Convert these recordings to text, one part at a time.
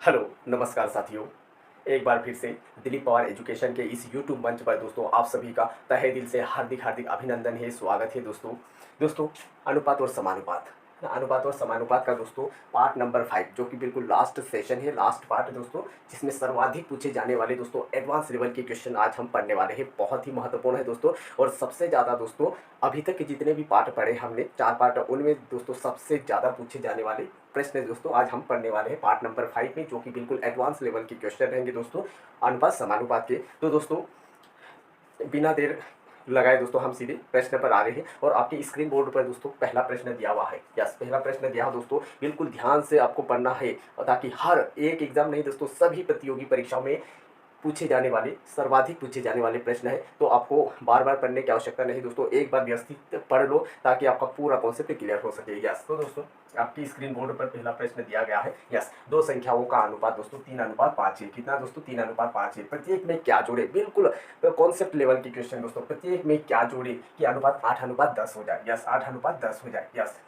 Hello, नमस्कार साथियों। एक बार फिर से दिलीप पवार एजुकेशन के इस यूट्यूब मंच पर दोस्तों आप सभी का तहे दिल से हार्दिक हार्दिक अभिनंदन है, स्वागत है दोस्तों। दोस्तों, अनुपात और समानुपात, अनुपात और समानुपात का दोस्तों पार्ट नंबर 5 जो कि बिल्कुल लास्ट सेशन है, लास्ट पार्ट है दोस्तों, जिसमें सर्वाधिक पूछे जाने वाले दोस्तों एडवांस लेवल के क्वेश्चन आज हम पढ़ने वाले हैं। बहुत ही महत्वपूर्ण है दोस्तों, और सबसे ज़्यादा दोस्तों अभी तक के जितने भी पार्ट पढ़े हमने 4 पार्ट, उनमें दोस्तों सबसे ज़्यादा पूछे जाने वाले प्रश्न दोस्तों आज हम पढ़ने वाले हैं पार्ट नंबर 5 में, जो कि बिल्कुल एडवांस लेवल के क्वेश्चन रहेंगे दोस्तों अनुपात समानुपात के। तो दोस्तों बिना देर लगाए दोस्तों हम सीधे प्रश्न पर आ रहे हैं, और आपके स्क्रीन बोर्ड पर दोस्तों पहला प्रश्न दिया हुआ है। यस, पहला प्रश्न दिया हुआ दोस्तों, बिल्कुल ध्यान से आपको पढ़ना है, ताकि हर एक एग्जाम नहीं दोस्तों सभी प्रतियोगी परीक्षाओं में पूछे जाने वाले, सर्वाधिक पूछे जाने वाले प्रश्न है। तो आपको बार बार पढ़ने की आवश्यकता नहीं दोस्तों, एक बार व्यवस्थित पढ़ लो ताकि आपका पूरा कॉन्सेप्ट क्लियर हो सके। यस, तो दोस्तों आपकी स्क्रीन बोर्ड पर पहला प्रश्न दिया गया है। यस, दो संख्याओं का अनुपात दोस्तों 3:5 है। कितना दोस्तों? 3:5 है। प्रत्येक में क्या जोड़े? बिल्कुल कॉन्सेप्ट लेवल की क्वेश्चन दोस्तों, प्रत्येक में क्या जोड़े कि अनुपात 8:10 हो जाए। यस, 8:10 हो जाए। यस,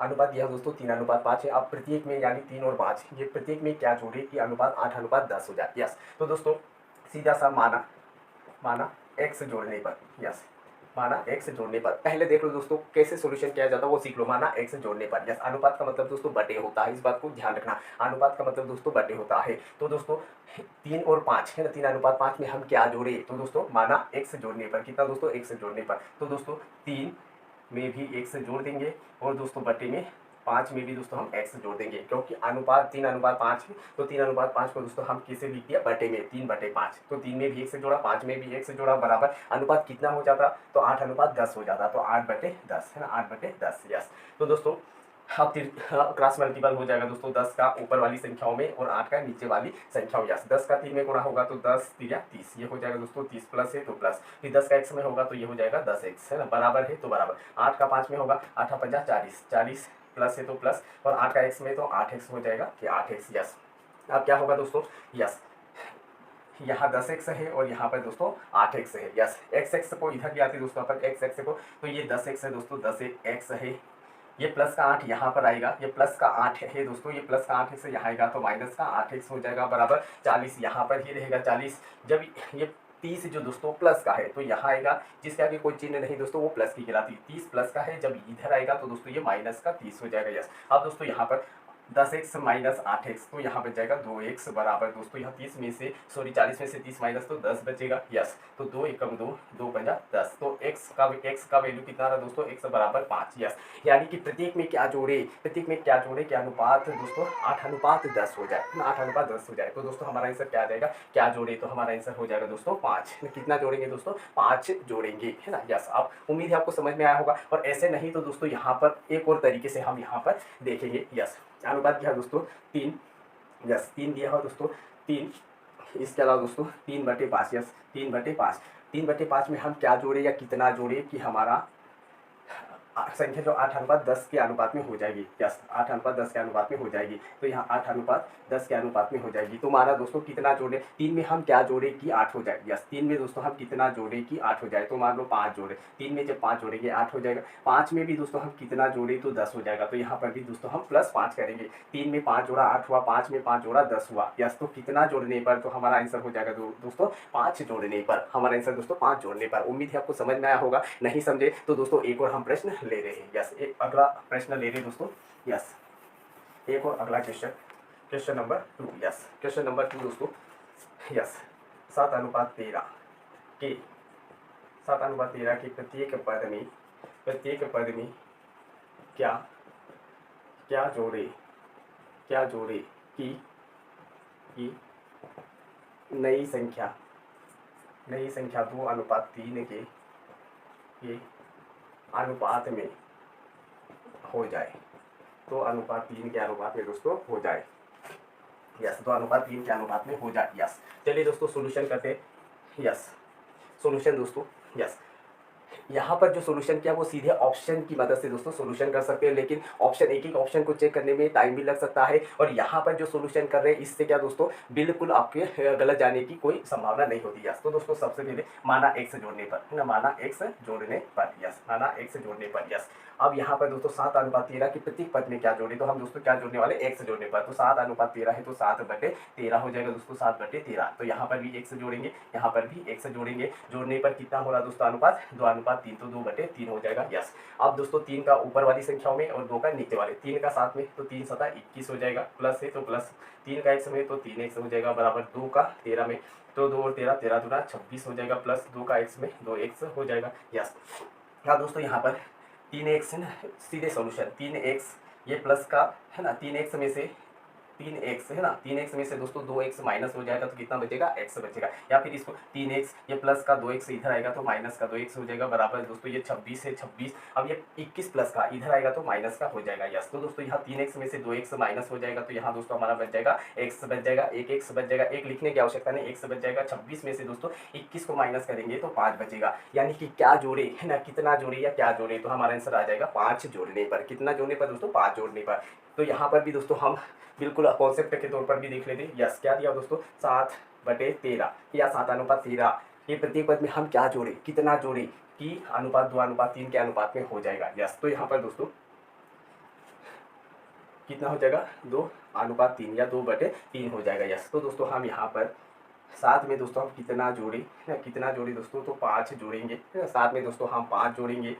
अनुपात यह दोस्तों 3:5 है। अब प्रत्येक में यानी 3 और 5, ये प्रत्येक में क्या जोड़े कि अनुपात 8:10 हो जाए। यस, तो दोस्तों सीधा सा माना, माना x जोड़ने पर। यस, माना x जोड़ने पर। पहले देख लो दोस्तों कैसे सॉल्यूशन किया जाता है वो सीख लो। माना x जोड़ने पर। यस, अनुपात का मतलब दोस्तों बटे होता है, इस बात को ध्यान रखना। अनुपात का मतलब दोस्तों बटे होता है। तो दोस्तों 3 और 5 है ना, 3:5 में हम क्या जोड़े? तो दोस्तों माना x जोड़ने पर। कितना दोस्तों? x जोड़ने पर। तो दोस्तों 3 में भी x जोड़ देंगे, और दोस्तों बटे में 5 में भी दोस्तों हम x जोड़ देंगे, क्योंकि अनुपात 3:5 है। तो 3:5 को दोस्तों हम किसे लिख दिया? बटे में, 3/5। तो 3 में भी x जोड़ा, 5 में भी x जोड़ा, बराबर अनुपात कितना हो जाता? तो 8:10 हो जाता। तो 8/10 है ना, 8/10। यस, तो दोस्तों अब क्रॉस मल्टीपल हो जाएगा दोस्तों 10 का ऊपर वाली संख्याओं में और 8 का नीचे वाली संख्याओं। यस, 10 का 3 में गुणा होगा तो 10 3 30, ये हो जाएगा दोस्तों 30 प्लस है तो प्लस, फिर 10 का x में होगा तो ये हो जाएगा 10x है ना, बराबर है तो बराबर। 8 का 5 में होगा, 8 5 40, 40 प्लस है तो प्लस, और 8 का x में तो 8x हो जाएगा कि 8x। यस, अब क्या होगा दोस्तों? यस, यहाँ 10x है और यहाँ पर दोस्तों 8x है। यस, x को इधर ले आते दोस्तों अपन, x को, तो ये 10x है दोस्तों, 10x है। ये प्लस का 8 यहाँ पर आएगा, ये प्लस का 8 है दोस्तों, ये प्लस का 8 से यहाँ आएगा तो माइनस का 8x हो जाएगा, बराबर 40 यहाँ पर ही रहेगा 40। जब ये 30 जो दोस्तों प्लस का है तो यहाँ आएगा, जिसके आगे कोई चिन्ह नहीं दोस्तों वो प्लस की कहलाती है। 30 प्लस का है, जब इधर आएगा तो दोस्तों ये माइनस का 30 हो जाएगा। यस, अब दोस्तों यहाँ पर 10x माइनस 8x, तो यहाँ बच जाएगा 2x, बराबर दोस्तों यहाँ 30 में से 40 में से 30 माइनस तो 10 बचेगा। यस, तो 2 एकम 2, 2 पंजा 10, तो x का वैल्यू कितना रहा दोस्तों? x बराबर 5। यस, यानी कि प्रत्येक में क्या जोड़े? प्रत्येक में क्या जोड़े कि अनुपात दोस्तों 8:10 हो जाए, 8:10 हो जाए। तो दोस्तों हमारा आंसर क्या आ जाएगा? क्या जोड़े? तो हमारा आंसर हो जाएगा दोस्तों 5। कितना जोड़ेंगे दोस्तों? 5 जोड़ेंगे, है ना। यस, आप उम्मीद है आपको समझ में आया होगा, और ऐसे नहीं तो दोस्तों यहाँ पर एक और तरीके से हम यहाँ पर देखेंगे। यस, अनुपात क्या है दोस्तों? 3। यस, 3 दिया हो दोस्तों, 3। इसके अलावा दोस्तों 3/5। यस, 3/5। 3/5 में हम क्या जोड़े या कितना जोड़े कि हमारा संख्या जो 8:10 के अनुपात में हो जाएगी। यस, 8:10 के अनुपात में हो जाएगी, तो यहाँ 8:10 के अनुपात में हो जाएगी। तो हमारा दोस्तों कितना जोड़े? 3 में हम क्या जोड़े कि 8 हो जाए। यस, 3 में दोस्तों हम कितना जोड़े कि 8 हो जाए, तो मान लो 5 जोड़े। 3 में जब 5 जोड़ेंगे 8 हो जाएगा। 5 में भी दोस्तों हम कितना जोड़े तो 10 हो जाएगा, तो यहाँ पर भी दोस्तों हम +5 करेंगे। 3 में 5 जोड़ा 8 हुआ, 5 में 5 जोड़ा 10 हुआ। यस, तो कितना जोड़ने पर? तो हमारा आंसर हो जाएगा दोस्तों 5 जोड़ने पर। हमारा आंसर दोस्तों 5 जोड़ने पर। उम्मीद है आपको समझ में आया होगा। नहीं समझे तो दोस्तों एक और हम प्रश्न ले रहे हैं। यस, एक अगला प्रश्न ले रहे हैं दोस्तों। यस, एक और अगला question, question number 2। Yes, question number 2 दोस्तों। यस, 7:13 के 7:13 के प्रत्येक पद में क्या क्या जोड़े कि कि नई संख्या 2:3 के अनुपात में हो जाए। तो अनुपात 3 के अनुपात में दोस्तों हो जाए। यस, तो अनुपात 3 के अनुपात में हो जाए। यस, चलिए दोस्तों सॉल्यूशन करते हैं। यस, सॉल्यूशन दोस्तों। यस, यहाँ पर जो सॉल्यूशन किया वो सीधे ऑप्शन की मदद से दोस्तों सॉल्यूशन कर सकते हैं, लेकिन ऑप्शन एक ऑप्शन को चेक करने में टाइम भी लग सकता है, और यहाँ पर जो सॉल्यूशन कर रहे हैं इससे क्या दोस्तों बिल्कुल आपके गलत जाने की कोई संभावना नहीं होती। यस, तो दोस्तों सबसे पहले माना x जोड़ने पर, है ना, माना x जोड़ने पर। यस, माना x जोड़ने पर। यस, अब यहाँ पर दोस्तों 7:13 की प्रत्येक पद में क्या जोड़े, तो हम दोस्तों क्या जोड़ने वाले, x जोड़ने पर। तो 7:13 है तो 7/13 हो जाएगा दोस्तों, 7/13। तो यहाँ पर भी x जोड़ेंगे, यहाँ पर भी x जोड़ेंगे, जोड़ने पर कितना हो रहा दोस्तों अनुपात, 2:3, तो 2/3 हो जाएगा। यस, अब दोस्तों 3 का ऊपर वाली संख्याओं में और 2 का नीचे वाले, 3 का 7 में तो 3 7 21 हो जाएगा, प्लस है तो प्लस, 3 का x में तो 3x हो जाएगा, बराबर 2 का 13 में तो 2 और 13, 13 दूना 26 हो जाएगा, प्लस 2 का x में 2x हो जाएगा। यस, हाँ दोस्तों यहाँ पर 3x सीधे सॉल्यूशन, 3x ये प्लस का है ना, 3x में से 3x है ना, 3x में से दोस्तों 2x माइनस हो जाएगा तो कितना बचेगा, x बचेगा। या फिर इसको 3x ये प्लस का 2x इधर आएगा तो माइनस का 2x हो जाएगा, बराबर दोस्तों ये 26 है 26। अब ये 21 प्लस का इधर आएगा तो माइनस का हो जाएगा। यस, तो दोस्तों यहाँ 3x में से 2x माइनस हो जाएगा तो यहाँ दोस्तों हमारा बच जाएगा x बच जाएगा, एक x बच जाएगा, एक लिखने की आवश्यकता नहीं, x बच जाएगा। 26 में से दोस्तों 21 को माइनस करेंगे तो 5 बचेगा, यानी कि क्या जोड़े है ना, कितना जोड़े या क्या जोड़े, तो हमारा आंसर आ जाएगा 5 जोड़ने पर। कितना जोड़ने पर दोस्तों, 5 जोड़ने पर। तो यहाँ पर भी दोस्तों हम बिल्कुल कॉन्सेप्ट के तौर पर भी देख लेते। यस, क्या दिया दोस्तों, 7/13 या 7:13, ये प्रत्येक पद में हम क्या जोड़े, कितना जोड़े कि अनुपात 2:3 के अनुपात में हो जाएगा। यस, तो यहाँ पर दोस्तों कितना हो जाएगा, 2:3 या 2/3 हो जाएगा। यस, तो दोस्तों हम यहाँ पर 7 में दोस्तों हम कितना जोड़े, कितना जोड़े दोस्तों, तो 5 जोड़ेंगे। 7 में दोस्तों हम 5 जोड़ेंगे,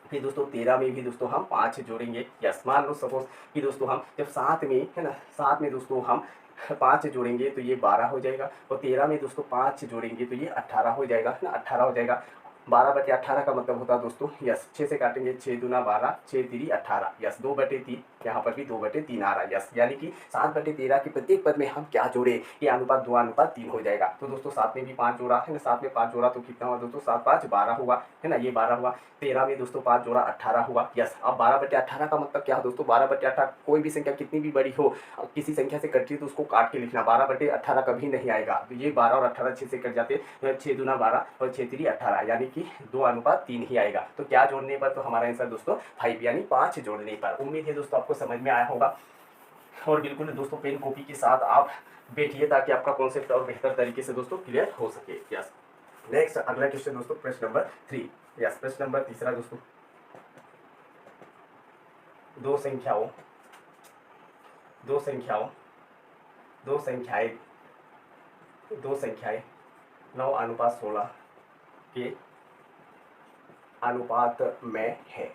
फिर दोस्तों 13 में भी दोस्तों हम 5 जोड़ेंगे। यस, मान लो सपोज कि दोस्तों हम जब 7 में है ना, 7 में दोस्तों हम 5 जोड़ेंगे तो ये 12 हो जाएगा, और 13 में दोस्तों 5 जोड़ेंगे तो ये 18 हो जाएगा, है ना, 18 हो जाएगा। 12/18 का मतलब होता है दोस्तों, यस 6 से काटेंगे, 6 दूना 12, 6 3 18, यस 2/3, यहाँ पर भी 2/3 आ रहा है। यस, यानी कि 7/13 की प्रत्येक पद में हम क्या जोड़े, ये अनुपात 2:3 हो जाएगा। तो दोस्तों 7 में भी 5 जोड़ा है ना, 7 में 5 जोड़ा तो कितना हुआ दोस्तों, 7 5 12 हुआ, है ना, ये 12 हुआ। 13 में दोस्तों 5 जोड़ा 18 हुआ। यस, अब 12/18 का मतलब क्या है दोस्तों, 12/18 कोई भी संख्या कितनी भी बड़ी हो, किसी संख्या से कट रही तो उसको काट के लिखना, 12/18 कभी नहीं आएगा। तो ये 12 और 18 6 से कट जाते हैं, 6 दूना 12 और 6 3 18, यानी कि 2:3 ही आएगा। तो क्या जोड़ने पर, तो हमारा आंसर दोस्तों 5 यानी 5 जोड़ने पर। उम्मीद है दोस्तों आपको समझ में आया होगा, और बिल्कुल दोस्तों पेन कॉपी के साथ आप बैठिए ताकि आपका कॉन्सेप्ट और बेहतर तरीके से दोस्तों क्लियर हो सके। यस, नेक्स्ट अगला क्वेश्चन दोस्तों, प्रश्न नंबर 3। यस, प्रश्न नंबर 3 दोस्तों, दो संख्याएं 9:16 के अनुपात में है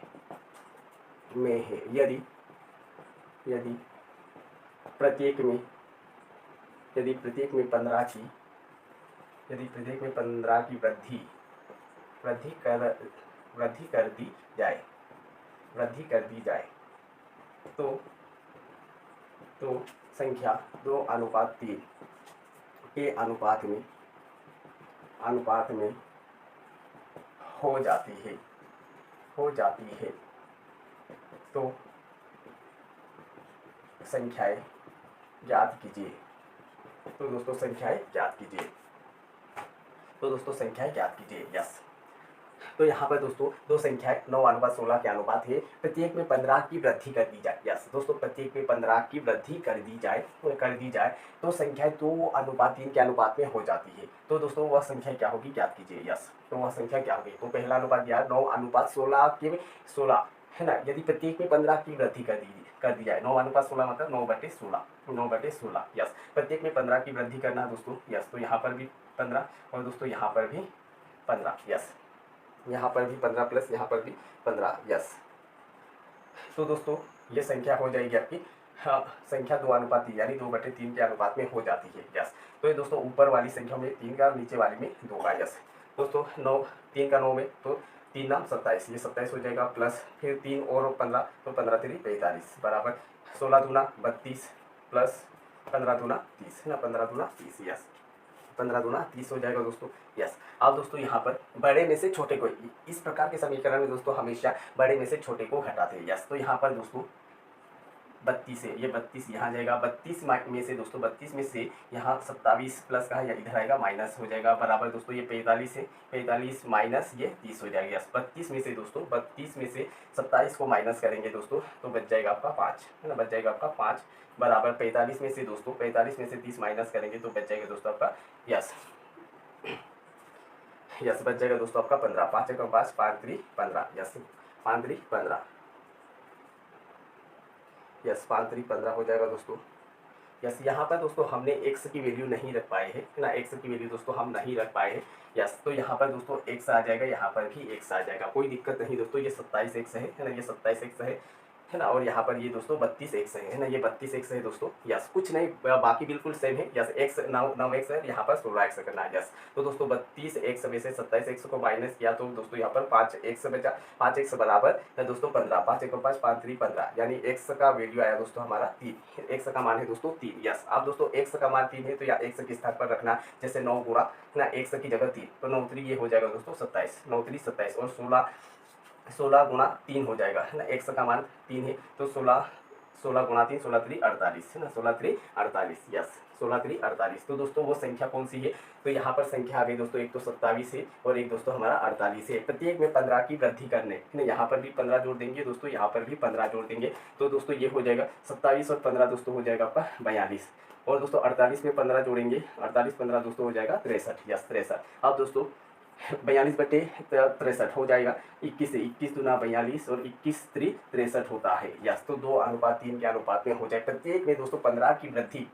यदि प्रत्येक में 15 की वृद्धि कर दी जाए तो संख्या 2:3 के अनुपात में हो जाती है तो संख्याएं ज्ञात कीजिए। तो दोस्तों संख्याएं ज्ञात कीजिए। यस, तो यहाँ पर दोस्तों दो संख्याएं 9:16 के अनुपात है, प्रत्येक में 15 की वृद्धि कर दी जाए। यस दोस्तों, प्रत्येक में 15 की वृद्धि कर दी जाए तो संख्याएं 2:3 के अनुपात में हो जाती है। तो दोस्तों वह संख्या क्या होगी, ज्ञात कीजिए। यस, तो वह संख्या क्या होगी, तो पहला अनुपात दिया 9:16 के 16, है ना, यदि प्रत्येक में 15 की वृद्धि कर दी जाए। 9:16 मतलब 9/16। यस, प्रत्येक में 15 की वृद्धि करना है दोस्तों। यस, तो यहाँ पर भी 15 और दोस्तों यहाँ पर भी 15। यस, यहाँ पर भी 15 प्लस यहाँ पर भी 15। यस, तो दोस्तों ये संख्या हो जाएगी आपकी, हाँ, संख्या 2:3 यानी 2/3 के अनुपात में हो जाती है। यस, तो ये दोस्तों ऊपर वाली संख्या में 3 का, नीचे वाली में 2 का। यस दोस्तों 9, 3 का 9 में तो 3 नाम 27, ये 27 हो जाएगा, प्लस फिर 3 और 15 तो 15 3 45, बराबर 16 दूना 32 प्लस 15 दूना 30, है ना, 15 दूना 30। यस, 15 दूना 30 हो जाएगा दोस्तों। यस, अब दोस्तों यहाँ पर बड़े में से छोटे को, इस प्रकार के समीकरण में दोस्तों हमेशा बड़े में से छोटे को घटाते हैं। यस, तो यहाँ पर दोस्तों 32 है, ये 32 यहाँ जाएगा, 32 में से दोस्तों 32 में से यहाँ 27 प्लस का है या इधर आएगा माइनस हो जाएगा, बराबर दोस्तों ये 45 है, 45 माइनस ये 30 हो जाएगा। यस, 32 में से दोस्तों 32 में से 27 को माइनस करेंगे दोस्तों तो बच जाएगा आपका 5, है ना, बच जाएगा आपका 5, बराबर 45 में से दोस्तों 45 में से 30 माइनस करेंगे तो बच जाएगा दोस्तों आपका, यस बच जाएगा दोस्तों आपका 15, 5 का 5, 5 3 15। यस, 5 3 15। यस 5 3 15 हो जाएगा दोस्तों। यस यहाँ पर दोस्तों हमने एक्स की वैल्यू नहीं रख पाए हैं, है ना, एक्स की वैल्यू दोस्तों हम नहीं रख पाए हैं। यस तो यहाँ पर दोस्तों एक्स आ जाएगा, यहाँ पर भी एक्स आ जाएगा, कोई दिक्कत नहीं दोस्तों। ये 27 एक्स है ना, ये 27 एक्स है ना, और यहाँ पर ये दोस्तों 32 एक्स है ना, ये 32 एक्स है दोस्तों। यस कुछ नहीं, बाकी बिल्कुल सेम है। यस एक्स 9 एक्स है, यहाँ पर 16 एक्स करना है। यस तो दोस्तों 32 एक्स में से 27 एक्स को माइनस किया तो दोस्तों यहाँ पर 5 एक्स बचा, 5 एक्स बराबर है दोस्तों 15, 5 एक 5 5 3 15, यानी एक्स का वैल्यू आया दोस्तों हमारा 3, एक्स का मान है दोस्तों 3। यस अब दोस्तों एक्स का मान 3 है तो या एक्स के स्थान पर रखना, जैसे 9 गुणा ना एक्स की जगह 3, तो 9 3 ये हो जाएगा दोस्तों 27, 9 3 27 और 16 गुणा 3 हो जाएगा, है ना, एक्स का मान 3 है तो 16 गुणा 3 16 3 48, है ना, 16 3 48। यस 16 3 48। तो दोस्तों वो संख्या कौन सी है, तो यहाँ पर संख्या आ गई दोस्तों, एक तो 27 है और एक दोस्तों हमारा 48 है। प्रत्येक में 15 की वृद्धि करने, है ना, यहाँ पर भी 15 जोड़ देंगे दोस्तों, यहाँ पर भी 15 जोड़ देंगे, तो दोस्तों ये हो जाएगा 27 और 15 दोस्तों हो जाएगा आपका 42, और दोस्तों 48 में 15 जोड़ेंगे, 48 15 दोस्तों हो जाएगा 63। यस 63। अब दोस्तों 42/63 हो जाएगा 21 से, 21 दूना 42 और 21 3 63 होता है। यस तो 2:3 के अनुपात में हो जाए। प्रत्येक में दोस्तों 15 की वृद्धि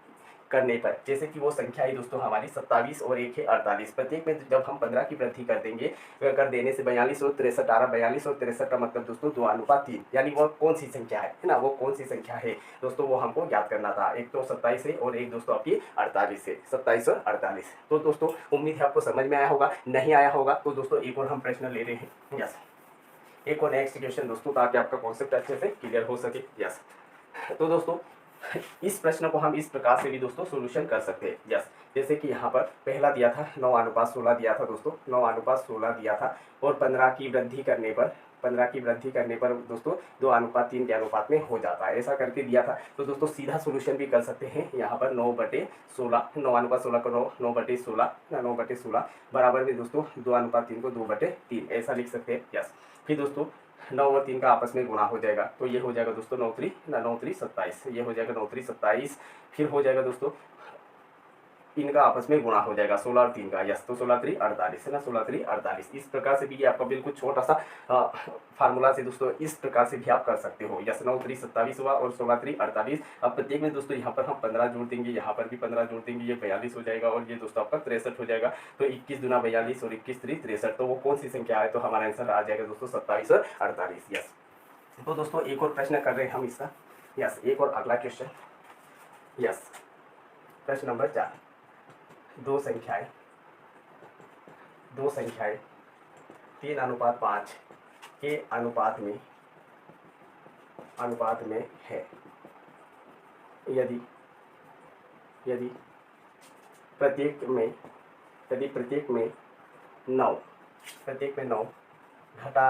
करने पर, जैसे कि वो संख्या है दोस्तों हमारी 27 और एक है 48, प्रत्येक में जब हम 15 की वृद्धि कर देंगे, कर देने से 42 और 63 आ रहा, 42 और 63 का मतलब दोस्तों 2:3, यानी वो कौन सी संख्या है ना, वो कौन सी संख्या है दोस्तों, वो हमको याद करना था। एक तो 27 है और एक दोस्तों आपकी 48 है, 27 और 48। तो दोस्तों उम्मीद है आपको समझ में आया होगा, नहीं आया होगा तो दोस्तों एक और हम प्रश्न ले रहे हैं। यस एक और नेक्स्ट क्वेश्चन दोस्तों, ताकि आपका कॉन्सेप्ट अच्छे से क्लियर हो सके। यस तो दोस्तों इस प्रश्न को हम इस प्रकार से भी दोस्तों सोल्यूशन कर सकते हैं। यस जैसे कि यहाँ पर पहला दिया था 9:16 दिया था दोस्तों, 9:16 दिया था, और 15 की वृद्धि करने पर, 15 की वृद्धि करने पर दोस्तों 2:3 के अनुपात में हो जाता है, ऐसा करके दिया था। तो दोस्तों सीधा सोल्यूशन भी कर सकते हैं। यहाँ पर 9/16, 9:16 को 9/16, 9/16 बराबर में दोस्तों 2:3 को 2/3 ऐसा लिख सकते हैं। यस फिर दोस्तों 9 और 3 का आपस में गुणा हो जाएगा, तो ये हो जाएगा दोस्तों 9 3 27, ये हो जाएगा 9 3 27। फिर हो जाएगा दोस्तों इनका आपस में गुणा हो जाएगा 16 और 3 का। यस तो 16 3 48, है ना, 16 3 48। इस प्रकार से भी ये आपका बिल्कुल छोटा सा फार्मूला से दोस्तों इस प्रकार से भी आप कर सकते हो। यस 9 3 27 हुआ और 16 3 48। अब प्रत्येक में दोस्तों यहाँ पर हम 15 जोड़ देंगे, यहाँ पर भी 15 जोड़ देंगे, ये 42 हो जाएगा और ये दोस्तों आपका 63 हो जाएगा। तो 21 दूना 42 और 21 3 63, तो वो कौन सी संख्या है, तो हमारा आंसर आ जाएगा दोस्तों 27 और 48। यस तो दोस्तों एक और प्रश्न कर रहे हैं हम इसका। यस एक और अगला क्वेश्चन। यस प्रश्न नंबर 4, दो संख्याएं 3:5 के अनुपात में है। यदि प्रत्येक में 9 घटा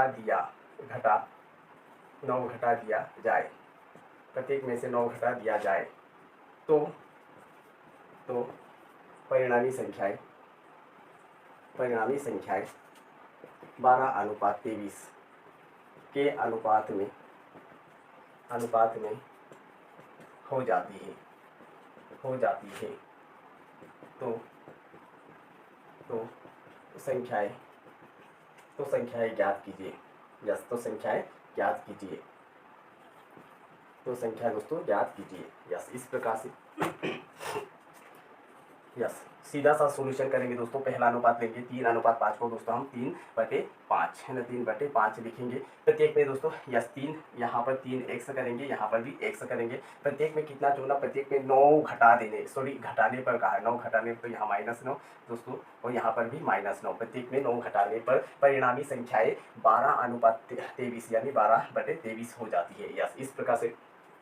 दिया जाए, प्रत्येक में से 9 घटा दिया जाए, तो परिणामी संख्याएं 12:23 के अनुपात में हो जाती है। तो संख्याएं ज्ञात कीजिए। यस तो संख्याएं ज्ञात कीजिए, दोस्तों ज्ञात कीजिए। यस इस प्रकार से यस सीधा सा सॉल्यूशन करेंगे दोस्तों। पहला अनुपात लेंगे 3:5 को दोस्तों हम 3/5 है ना, 3/5 लिखेंगे। प्रत्येक में दोस्तों यस 3, यहाँ पर 3 एक्स करेंगे, यहाँ पर भी एक्स करेंगे। प्रत्येक में कितना जोड़ना, प्रत्येक में 9 घटा देने, सॉरी घटाने पर कहा है, 9 घटाने पर, तो यहाँ -9 दोस्तों और यहाँ पर भी -9। प्रत्येक में 9 घटाने पर परिणामी संख्याएं 12:23 यानी 12/23 हो जाती है। यस इस प्रकार से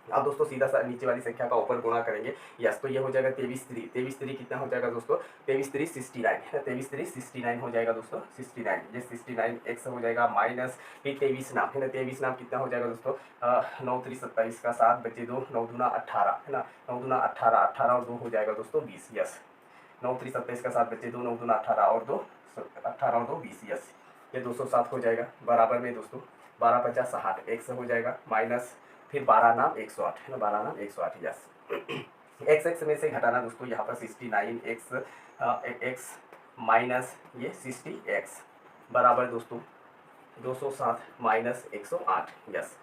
अब दोस्तों सीधा सा नीचे वाली संख्या का ऊपर गुणा करेंगे। यस तो ये हो जाएगा 23 3 कितना हो जाएगा दोस्तों, 23 3 69 है, 23 3 69 हो जाएगा दोस्तों, 69। ये 69 एक्स हो जाएगा माइनस फिर 23 नाम है ना, 23 नाम कितना हो जाएगा दोस्तों 9 3 27 का 7 बचे 2, 9 दूना 18 है ना, 9 दूना 18, 18 और 2 हो जाएगा दोस्तों 20। यस 9 3 27 का 7 बचे 2, 9 दूना 18 और 2 18 और 2 20। यस ये 207 हो जाएगा। बराबर में दोस्तों 12 50 60 एक्स हो जाएगा माइनस फिर 12 नाम 108 है ना, 12 नाम 108। यस एक्स में से घटाना दोस्तों, यहाँ पर 69 एक्स माइनस ये 60 एक्स बराबर दोस्तों 207 माइनस 108। यस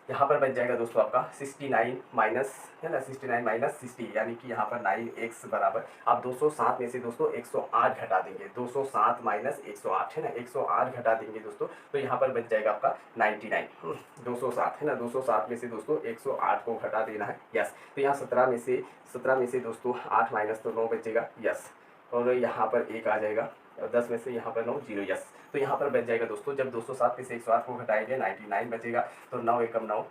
यहाँ पर बच जाएगा दोस्तों आपका 69 माइनस, है ना, 69 माइनस 60, यानी कि यहाँ पर 9x बराबर, आप 207 में से दोस्तों 108 घटा देंगे, 207 माइनस 108, है ना, 108 घटा देंगे दोस्तों, तो यहाँ पर बच जाएगा आपका 99। 207, है ना, 207 में से दोस्तों 108 को घटा देना है, यस। तो यहाँ 17 में से दोस्तों 8 माइनस तो 9 बचेगा, यस। और यहाँ पर 1 आ जाएगा, 10 में से यहाँ पर 9, 0, यस। तो यहाँ पर बच जाएगा दोस्तों, जब 207 में से 108 को घटाएंगे 99 बचेगा, तो 9 एकम 9,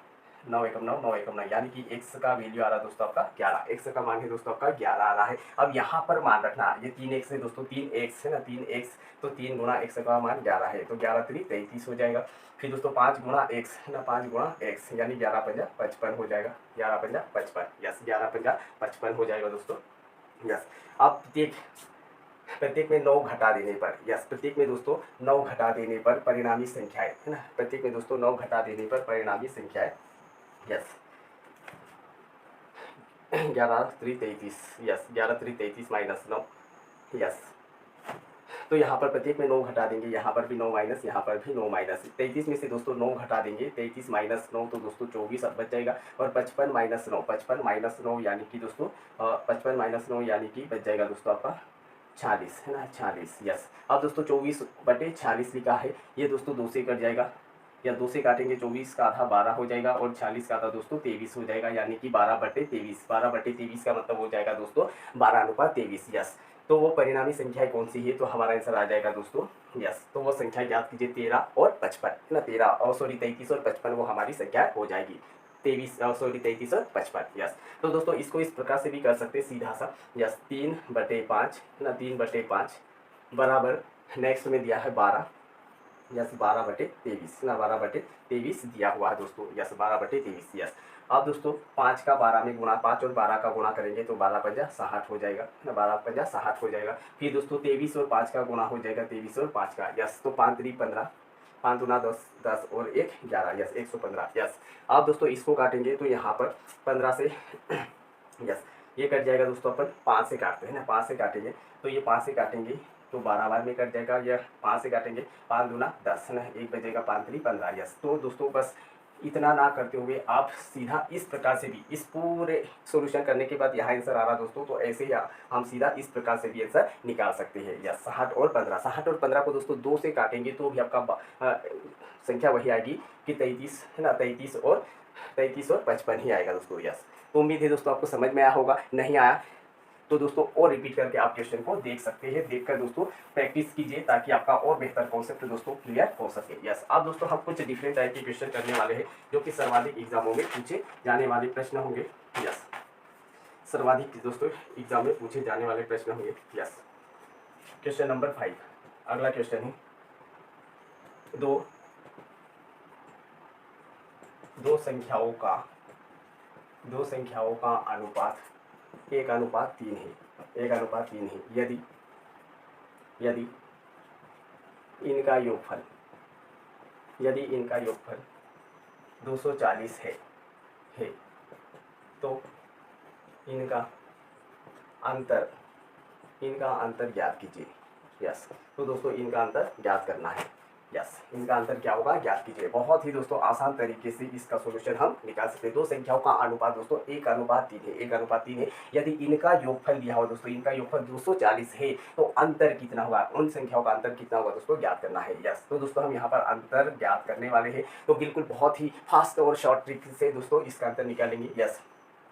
9 एकम 9, 9 एकम 9, यानी कि x का वैल्यू आ रहा है दोस्तों आपका 11, x का मान है दोस्तों आपका 11 आ रहा है। अब यहाँ पर मान रखना, ये 3x है दोस्तों, 3x है ना, 3x, तो 3 गुणा x का मान 11 है, तो 11 3 33 हो जाएगा। फिर दोस्तों 5 गुणा x है ना, 5 गुणा x, यानी 11 पंजा 55 हो जाएगा, 11 पंजा 55, यस, 11 पंजा 55 हो जाएगा दोस्तों, यस। अब प्रत्येक में 9 घटा देने पर, यस, प्रत्येक में दोस्तों 9 घटा देने पर परिणामी संख्याएं, है ना, प्रत्येक में दोस्तों 9 घटा देने पर परिणामी संख्याएं, यस। 11 3 33, yes, 11 3 33 minus 9, yes. तो यहाँ पर प्रत्येक में 9 घटा देंगे, यहाँ पर भी 9 माइनस, यहाँ पर भी 9 माइनस, 33 में से दोस्तों 9 घटा देंगे, 33 माइनस 9 तो दोस्तों 24 अब बच जाएगा, और 55 माइनस 9, 55 माइनस 9 यानी कि दोस्तों 55 माइनस 9 यानी कि बच जाएगा दोस्तों आपका 46, है ना, 46, यस। अब दोस्तों 24/46 लिखा है, ये दोस्तों 2 से कट जाएगा, या 2 से काटेंगे, 24 का आधा 12 हो जाएगा, और 46 का आधा दोस्तों 23 हो जाएगा, यानी कि 12/23, 12/23 का मतलब हो जाएगा दोस्तों 12:23, यस। तो वो परिणामी संख्या कौन सी है, तो हमारा आंसर आ जाएगा दोस्तों, यस। तो वो संख्या याद कीजिए 13 और 55, है ना, 13 और 33 और 55 वो हमारी संख्या हो जाएगी, 33 और 55, यस। तो दोस्तों इसको इस प्रकार से भी कर सकते हैं सीधा सा, यस, 3/5, है ना, 3/5 बराबर, नेक्स्ट में दिया है 12, यस, 12/23 ना, 12/23 दिया हुआ है दोस्तों, यस, 12/23, यस। अब दोस्तों 5 का 12 में गुणा, 5 और 12 का गुणा करेंगे तो 12 पंजा 60 हो जाएगा ना, 12 पंजा 60 हो जाएगा। फिर दोस्तों 23 और 5 का गुणा हो जाएगा, 23 और 5 का, यस। तो 5 3 15, 5 दूना 10, 10 और 1 11, यस, 115, यस। अब दोस्तों इसको काटेंगे तो यहाँ पर 15 से यस, ये कट जाएगा दोस्तों, अपन 5 से काटते हैं ना, 5 से काटेंगे तो ये 5 से काटेंगे तो 12 बार में कट जाएगा, या 5 से काटेंगे, 5 दूना 10, है ना, 1 बजेगा, 5 3 15, यस। तो दोस्तों बस इतना ना करते हुए आप सीधा इस प्रकार से भी, इस पूरे सॉल्यूशन करने के बाद यहाँ आंसर आ रहा दोस्तों, तो ऐसे ही हम सीधा इस प्रकार से भी आंसर निकाल सकते हैं, यस। 60 और 15, 60 और 15 को दोस्तों 2 से काटेंगे तो भी आपका संख्या वही आएगी कि 33, है ना, 33 और 55 ही आएगा दोस्तों, यस। तो उम्मीद है दोस्तों आपको समझ में आया होगा, नहीं आया तो दोस्तों और रिपीट करके आप क्वेश्चन को देख सकते हैं, देखकर दोस्तों प्रैक्टिस कीजिए ताकि आपका और बेहतर कॉन्सेप्ट दोस्तों क्लियर हो सके, यस। अब दोस्तों हम कुछ डिफरेंट टाइप के क्वेश्चन करने वाले हैं जो कि सर्वाधिक एग्जामों में पूछे जाने वाले प्रश्न होंगे, यस। सर्वाधिक दोस्तों एग्जाम में पूछे जाने वाले प्रश्न होंगे, यस। क्वेश्चन नंबर 5, अगला क्वेश्चन है, दो संख्याओं का अनुपात 1:3 है, 1:3 है, यदि इनका योगफल 240 है तो इनका अंतर ज्ञात कीजिए, यस। तो दोस्तों इनका अंतर ज्ञात करना है, यस। इनका अंतर क्या होगा ज्ञात कीजिए, बहुत ही दोस्तों आसान तरीके से इसका सॉल्यूशन हम निकाल सकते हैं। दो संख्याओं का अनुपात दोस्तों 1:3 है, 1:3 है। यदि इनका योगफल दिया हो दोस्तों, इनका योगफल 240 है तो अंतर कितना होगा, उन संख्याओं का अंतर कितना होगा दोस्तों ज्ञात करना है, यस। तो दोस्तों हम यहाँ पर अंतर ज्ञात करने वाले हैं, तो बिल्कुल बहुत ही फास्ट और शॉर्ट ट्रिक से दोस्तों इसका अंतर निकालेंगे, यस।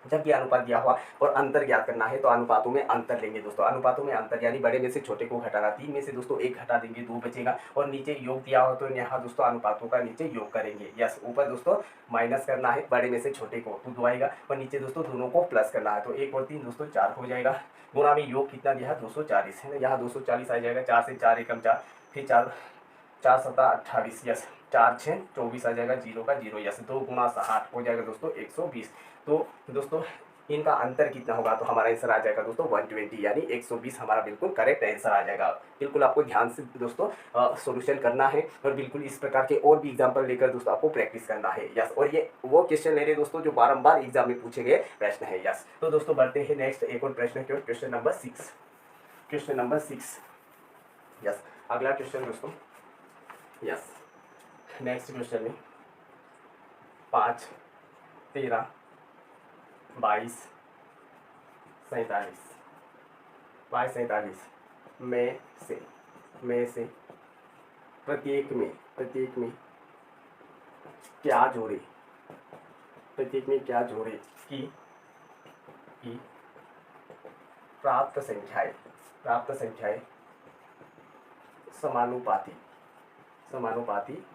जब ये अनुपात दिया हुआ और अंतर ज्ञात करना है तो अनुपातों में अंतर लेंगे दोस्तों, अनुपातों में अंतर यानी बड़े में से छोटे को घटाना, 3 में से दोस्तों 1 घटा देंगे, 2 बचेगा, और नीचे योग दिया हो तो यहाँ दोस्तों अनुपातों का नीचे योग करेंगे, यस। ऊपर दोस्तों माइनस करना है बड़े में से छोटे को तो 2 आएगा, और नीचे दोस्तों दोनों को प्लस करना है तो 1 और 3 दोस्तों 4 हो जाएगा। गुणा में योग कितना दिया है 240 है ना, यहाँ 240 आ जाएगा, 4 से 4 एकम 4, फिर 4 4 7 28, यस, 4 6 24 आ जाएगा, 0 का 0, यस। 2 गुणा 60 हो जाएगा दोस्तों 120। तो दोस्तों इनका अंतर कितना होगा, तो हमारा आंसर आ जाएगा दोस्तों 120, यानी 120 हमारा बिल्कुल करेक्ट आंसर आ जाएगा। बिल्कुल आपको ध्यान से दोस्तों सॉल्यूशन करना है, और बिल्कुल इस प्रकार के और भी एग्जाम्पल लेकर दोस्तों आपको प्रैक्टिस करना है, यस। और ये वो क्वेश्चन ले रहे दोस्तों जो बारंबार एग्जाम में पूछे गए प्रश्न है, यस। तो दोस्तों बढ़ते हैं नेक्स्ट एक और प्रश्न की ओर, क्वेश्चन नंबर 6, यस। अगला क्वेश्चन दोस्तों, यस। नेक्स्ट क्वेश्चन में 5, 13, 22, 47, 22, 47 में से प्रत्येक में क्या जोड़े, प्रत्येक में क्या जोड़े कि प्राप्त संख्याएं समानुपाती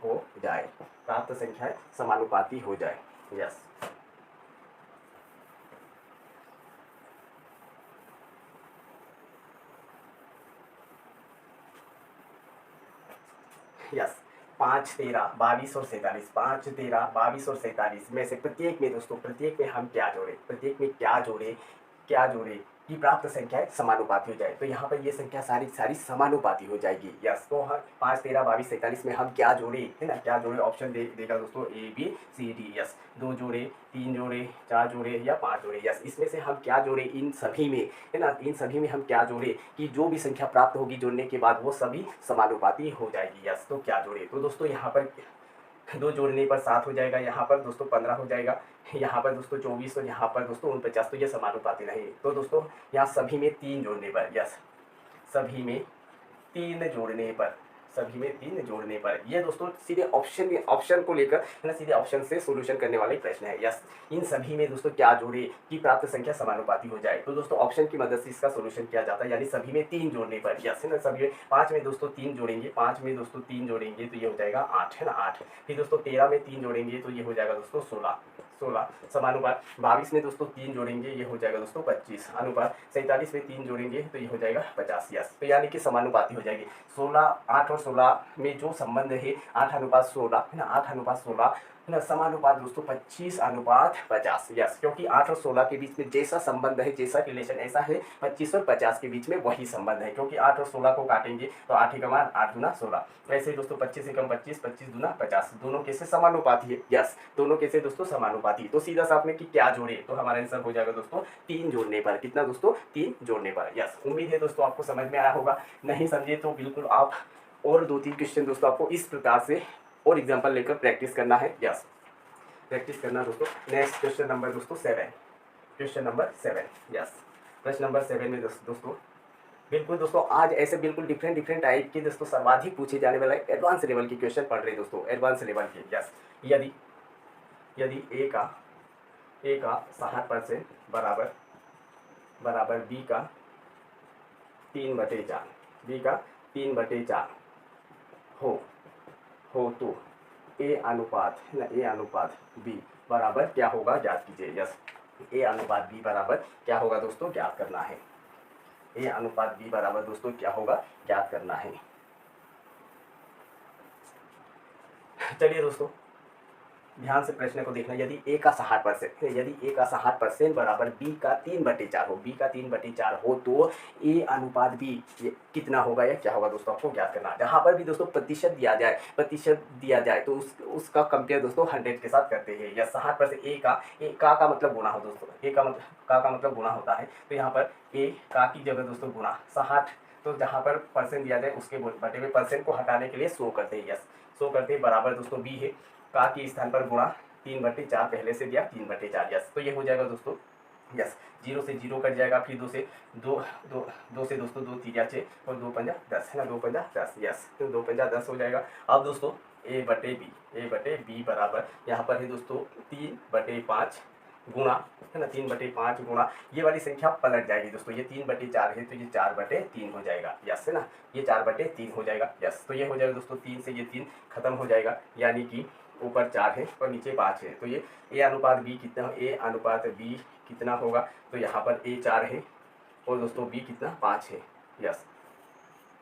हो जाए, प्राप्त संख्याएं समानुपाती हो जाए। यस, यस, 5, 13, 22 और 47, 5, 13, 22 और 47 में से प्रत्येक में दोस्तों, प्रत्येक में हम क्या जोड़े, प्रत्येक में क्या जोड़े कि प्राप्त संख्याएं समानुपाती हो जाए। तो यहाँ पर ये संख्या सारी समानुपाती हो जाएगी। यस, तो हम 5, 13, 22, 47 में हम क्या जोड़े, है ना, क्या जोड़े, ऑप्शन देगा दोस्तों ABCD। यस, 2 जोड़े, 3 जोड़े, 4 जोड़े या 5 जोड़े। यस, इसमें से हम क्या जोड़े, इन सभी में, है ना, इन सभी में हम क्या जोड़े कि जो भी संख्या प्राप्त होगी जोड़ने के बाद वो सभी समानुपाती हो जाएगी। यस, तो क्या जोड़े, तो दोस्तों यहाँ पर 2 जोड़ने पर 7 हो जाएगा, यहाँ पर दोस्तों 15 हो जाएगा, यहाँ पर दोस्तों 24 और यहाँ पर दोस्तों 49। तो ये समानुपाती नहीं। तो दोस्तों यहाँ सभी में 3 जोड़ने पर, यस, सभी में 3 जोड़ने पर ये दोस्तों सीधे ऑप्शन को लेकर, है ना, सीधे ऑप्शन से सोल्यूशन करने वाले प्रश्न है। यस, इन सभी में दोस्तों क्या जोड़े कि प्राप्त संख्या समानुपाती हो जाए। तो दोस्तों ऑप्शन की मदद से इसका सोल्यूशन किया जाता है, यानी सभी में 3 जोड़ने पर। यस, है ना, सभी में 5 में दोस्तों 3 जोड़ेंगे, 5 में दोस्तों 3 जोड़ेंगे तो ये हो जाएगा 8, है ना, 8। फिर दोस्तों 13 में 3 जोड़ेंगे तो ये हो जाएगा दोस्तों 16 समानुपात। 22 में दोस्तों 3 जोड़ेंगे, ये हो जाएगा दोस्तों 25 अनुपात। 47 में 3 जोड़ेंगे तो ये हो जाएगा 50। यस, तो यानी कि समानुपाती हो जाएगी। 8 और 16 में जो संबंध है 8:16, है ना, 8:16, है ना, समानुपात दोस्तों 25:50। यस, क्योंकि 8 और 16 के बीच में जैसा संबंध है, जैसा रिलेशन ऐसा है 25 और 50 के बीच में वही संबंध है। क्योंकि 8 और 16 को काटेंगे तो 8 का मान 8 दूना 16, वैसे ही दोस्तों 25 एकम 25, 25 दूना 50, दोनों कैसे समानुपाती है। यस, दोनों कैसे दोस्तों समानुपाती। तो सीधा सा आपने कि क्या जोड़े, तो हमारा आंसर हो जाएगा दोस्तों 3 जोड़ने पर। कितना दोस्तों, 3 जोड़ने पर। यस, उम्मीद है दोस्तों आपको समझ में आया होगा। नहीं समझे तो बिल्कुल आप और 2-3 क्वेश्चन दोस्तों आपको इस प्रकार से और एग्जाम्पल लेकर प्रैक्टिस करना है। यस, प्रैक्टिस करना दोस्तों। नेक्स्ट क्वेश्चन नंबर दोस्तों 7, क्वेश्चन नंबर 7। यस, प्रश्न नंबर 7 में दोस्तों बिल्कुल दोस्तों आज ऐसे बिल्कुल डिफरेंट टाइप के दोस्तों सर्वाधिक पूछे जाने वाले एडवांस लेवल के क्वेश्चन पढ़ रहे दोस्तों, एडवांस लेवल के। यस, यदि ए का 60% बराबर बी का 3/4, बी का 3/4 हो तो ए अनुपात, है ना, ए अनुपात बी बराबर क्या होगा ज्ञात कीजिए। यस, ए अनुपात बी बराबर क्या होगा दोस्तों ज्ञात करना है। ए अनुपात बी बराबर दोस्तों क्या होगा ज्ञात करना है। चलिए दोस्तों ध्यान से प्रश्न को देखना। यदि ए का 60% बराबर बी का 3/4 हो, बी का 3/4 हो तो ए अनुपात बी कितना होगा या क्या होगा दोस्तों आपको ज्ञात करना। जहाँ पर भी दोस्तों प्रतिशत दिया जाए तो उसका कंपेयर दोस्तों 100 के साथ करते हैं। या 60% ए का मतलब गुणा हो दोस्तों, ए का मतलब गुणा होता है। तो यहाँ पर ए का की जगह दोस्तों गुणा 60, तो जहाँ पर परसेंट दिया जाए उसके बटे में परसेंट को हटाने के लिए 100 करते हैं। यस, 100 करते हैं बराबर दोस्तों बी है, का के स्थान पर गुणा 3/4 पहले से दिया 3/4। यस, तो ये हो जाएगा दोस्तों। यस, 0 से 0 कट जाएगा, फिर 2 से 2 से दोस्तों 2 3 6 और 2 5 10, है ना, 2 5 10। यस, तो 2 5 10 हो जाएगा। अब दोस्तों ए बटे बी बराबर यहाँ पर है दोस्तों 3/5 गुणा, है ना, 3/5 गुणा ये वाली संख्या पलट जाएगी दोस्तों। ये 3/4 है तो ये 4/3 हो जाएगा। यस, है ना, ये 4/3 हो जाएगा। यस, तो ये हो जाएगा दोस्तों 3 से ये 3 खत्म हो जाएगा, यानी कि ऊपर 4 है और नीचे 5 है। तो ये ए अनुपात बी कितना, ए अनुपात बी कितना होगा, तो यहाँ पर ए 4 है और दोस्तों बी कितना 5 है। यस,